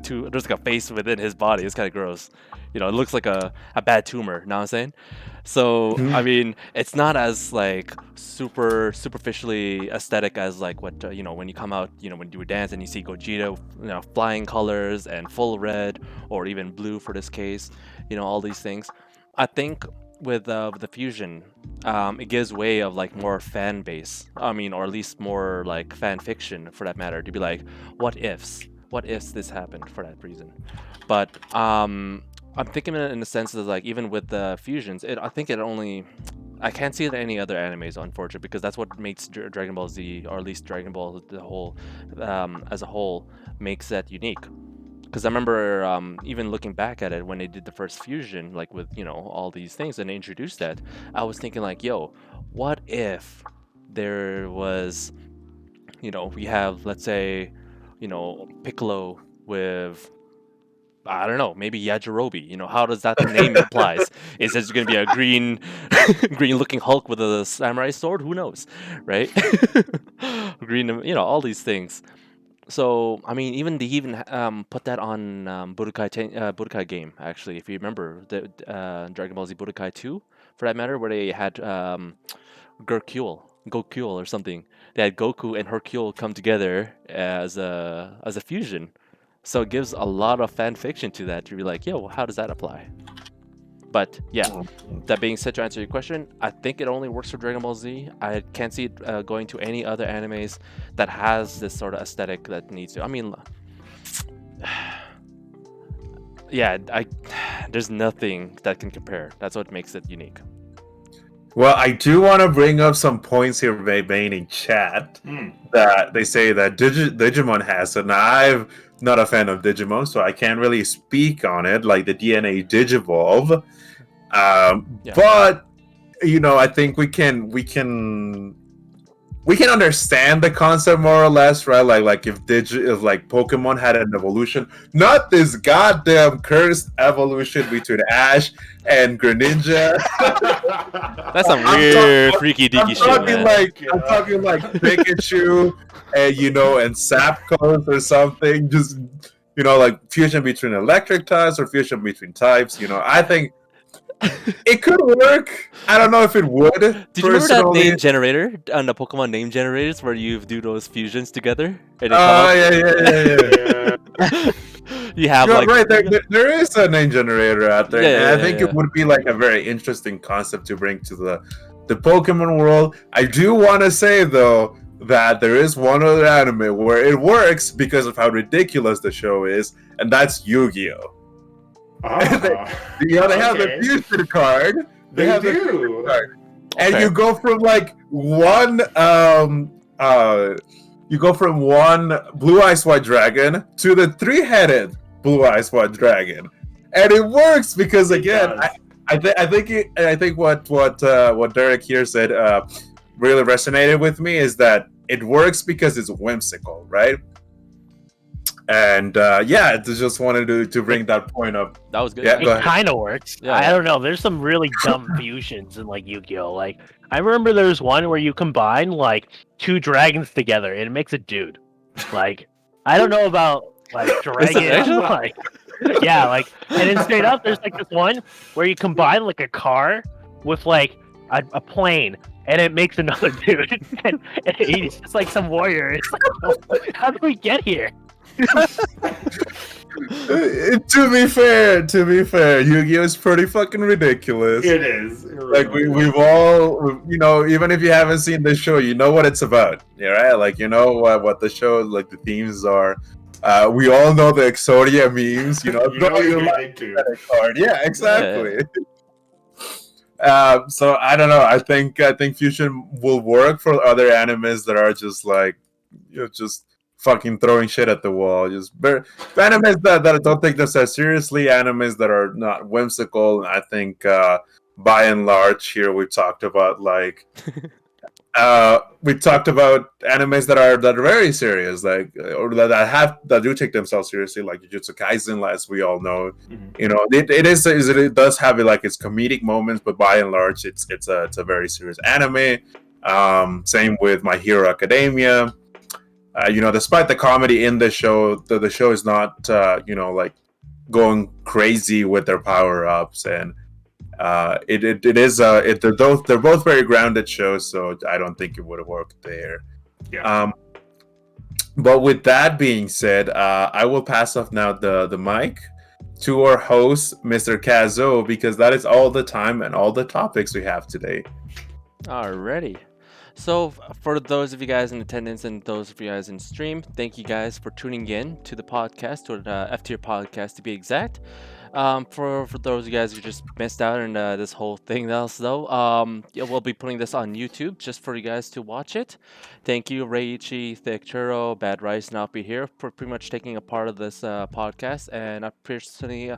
face within his body. It's kind of gross. You know, it looks like a bad tumor. Know what I'm saying? So I mean, it's not as like superficially aesthetic as like what you know when you come out, you know, when you do a dance and you see Gogeta, you know, flying colors and full red or even blue for this case. You know, all these things. I think with the fusion, it gives way of like more fan base. I mean, or at least more like fan fiction for that matter. To be like, what ifs this happened for that reason. But I'm thinking it in the sense of like even with the fusions, I can't see it in any other animes, unfortunately, because that's what makes Dragon Ball Z, or at least Dragon Ball the whole as a whole, makes that unique. Because I remember even looking back at it when they did the first fusion, like with, you know, all these things and they introduced that, I was thinking like, yo, what if there was, you know, we have, let's say, you know, Piccolo with, I don't know, maybe Yajirobe. You know, how does that name implies? Is it going to be a green looking Hulk with a samurai sword? Who knows, right? Green, you know, all these things. So I mean, they even put that on Budokai game, actually. If you remember the Dragon Ball Z Budokai 2, for that matter, where they had Goku or something. They had Goku and Hercule come together as a fusion. So it gives a lot of fan fiction to that, to be like, yo, how does that apply? But yeah, that being said, to answer your question, I think it only works for Dragon Ball Z. I can't see it going to any other animes that has this sort of aesthetic that needs to. I mean, Yeah, there's nothing that can compare. That's what makes it unique. Well, I do want to bring up some points here made in chat that they say that Digimon has, and I'm not a fan of Digimon, so I can't really speak on it, like the DNA Digivolve. Yeah. But I think we can understand the concept more or less, right? Like if Pokemon had an evolution, not this goddamn cursed evolution between Ash and Greninja. That's some I'm weird, talk- freaky I'm deaky shit, talking man. I'm talking like Pikachu and and Zapdos or something. Just like fusion between electric types or fusion between types. I think it could work. I don't know if it would. Did you remember that Personally, name generator on the Pokemon name generators where you do those fusions together and they oh come yeah. up? You have You're like right. There is a name generator out there, Yeah, and I yeah, think yeah. it would be like a very interesting concept to bring to the Pokemon world. I do want to say though that there is one other anime where it works because of how ridiculous the show is, and that's Yu-Gi-Oh. They have the Okay. fusion card. They have do. the fusion card, and Okay. you go from like one blue eyes white dragon to the three-headed blue eyes white dragon, and it works because It again, does. I think what Derek here said really resonated with me is that it works because it's whimsical, right? And I just wanted to bring that point up. That was good. Yeah, go It ahead. kind of works. Yeah, I yeah. don't know. There's some really dumb fusions in like Yu-Gi-Oh. Like I remember there's one where you combine like two dragons together and it makes a dude. Like I don't know about like dragon. actually? Like yeah, like and then straight up there's like this one where you combine like a car with like a plane and it makes another dude. and he's just like some warrior. It's like how did we get here? To be fair, Yu-Gi-Oh is pretty fucking ridiculous. It is. It really Like is. we've all, even if you haven't seen the show, you know what it's about, yeah, right? Like you know what the show, like the themes are. We all know the Exodia memes, You know throw what your you're life getting into. at a card. Yeah, exactly. So I don't know. I think fusion will work for other animes that are just like, just fucking throwing shit at the wall. Just animes that don't take themselves seriously. Animes that are not whimsical. I think by and large here we've talked about like. We talked about animes that are very serious, like or that do take themselves seriously, like Jujutsu Kaisen, as we all know. It does have like its comedic moments, but by and large, it's a very serious anime. Same with My Hero Academia. Despite the comedy in the show, the show is not like going crazy with their power ups and. They're both very grounded shows, so I don't think it would have worked there. Yeah. But with that being said, I will pass off now the mic to our host, Mr. Kazo, because that is all the time and all the topics we have today. Alrighty. So for those of you guys in attendance and those of you guys in stream, thank you guys for tuning in to the podcast, or the F Tier podcast to be exact. For those of you guys who just missed out on this whole thing else though, we'll be putting this on YouTube just for you guys to watch it. Thank you, Ichi, Thicc Churro, Bad Rice, and I'll be here for pretty much taking a part of this podcast, and I personally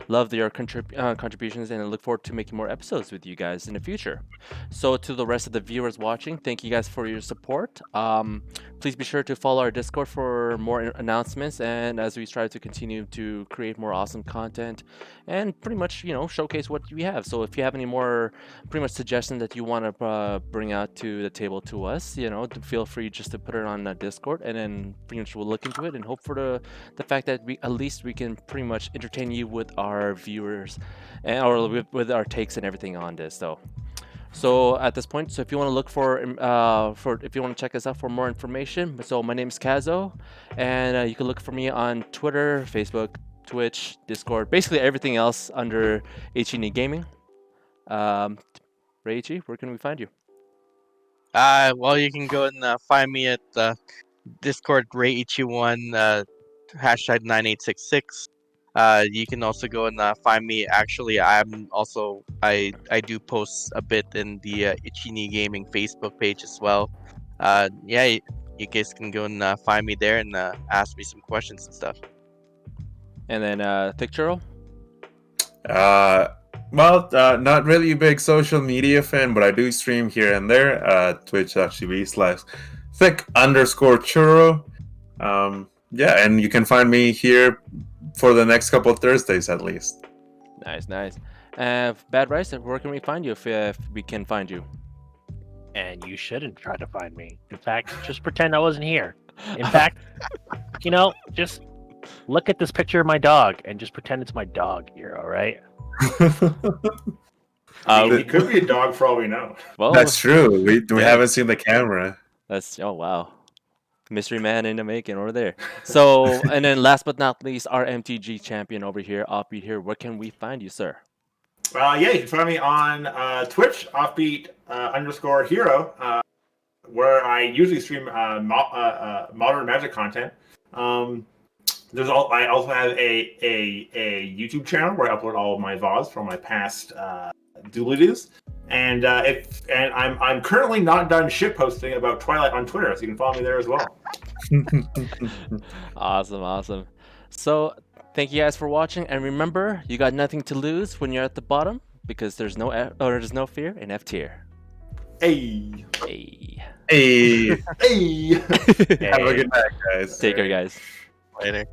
love your contributions, and I look forward to making more episodes with you guys in the future. So to the rest of the viewers watching, thank you guys for your support. Please be sure to follow our Discord for more announcements, and as we strive to continue to create more awesome content and pretty much showcase what we have. So if you have any more pretty much suggestions that you want to bring out to the table to us, feel free just to put it on Discord, and then pretty much we'll look into it and hope for the fact that we can pretty much entertain you with our viewers or with our takes and everything on this though. So at this point, if you want to look if you want to check us out for more information, so my name is Kazo, and you can look for me on Twitter, Facebook, Twitch, Discord, basically everything else under Ichi Gaming. Reichi, where can we find you? Well, you can go and find me at Discord Ray Ichi1. hashtag 9866. You can also go and find me. Actually, I do post a bit in the Ichi Gaming Facebook page as well. Yeah, you guys can go and find me there and ask me some questions and stuff. And then Thicc Churro? Not really a big social media fan, but I do stream here and there. Twitch.tv/Thicc_Churro. Yeah, and you can find me here for the next couple of Thursdays at least. Nice, nice. Bad Rice, where can we find you if we can find you? And you shouldn't try to find me. In fact, just pretend I wasn't here. In fact, just look at this picture of my dog and just pretend it's my dog here, all right? It could be a dog for all we know. Well, That's true. We yeah. haven't seen the camera. Oh wow, mystery man in the making over there. So, and then last but not least, our MTG champion over here, Offbeat here. Where can we find you, sir? Yeah, you can find me on Twitch, Offbeat_Hero, where I usually stream modern Magic content. I also have a YouTube channel where I upload all of my VODs from my past dualities. And I'm currently not done shit posting about Twilight on Twitter, so you can follow me there as well. Awesome. So, thank you guys for watching, and remember, you got nothing to lose when you're at the bottom because there's no fear in F tier. Hey. Hey. Hey. Have a good night, guys. Take care, guys. Later.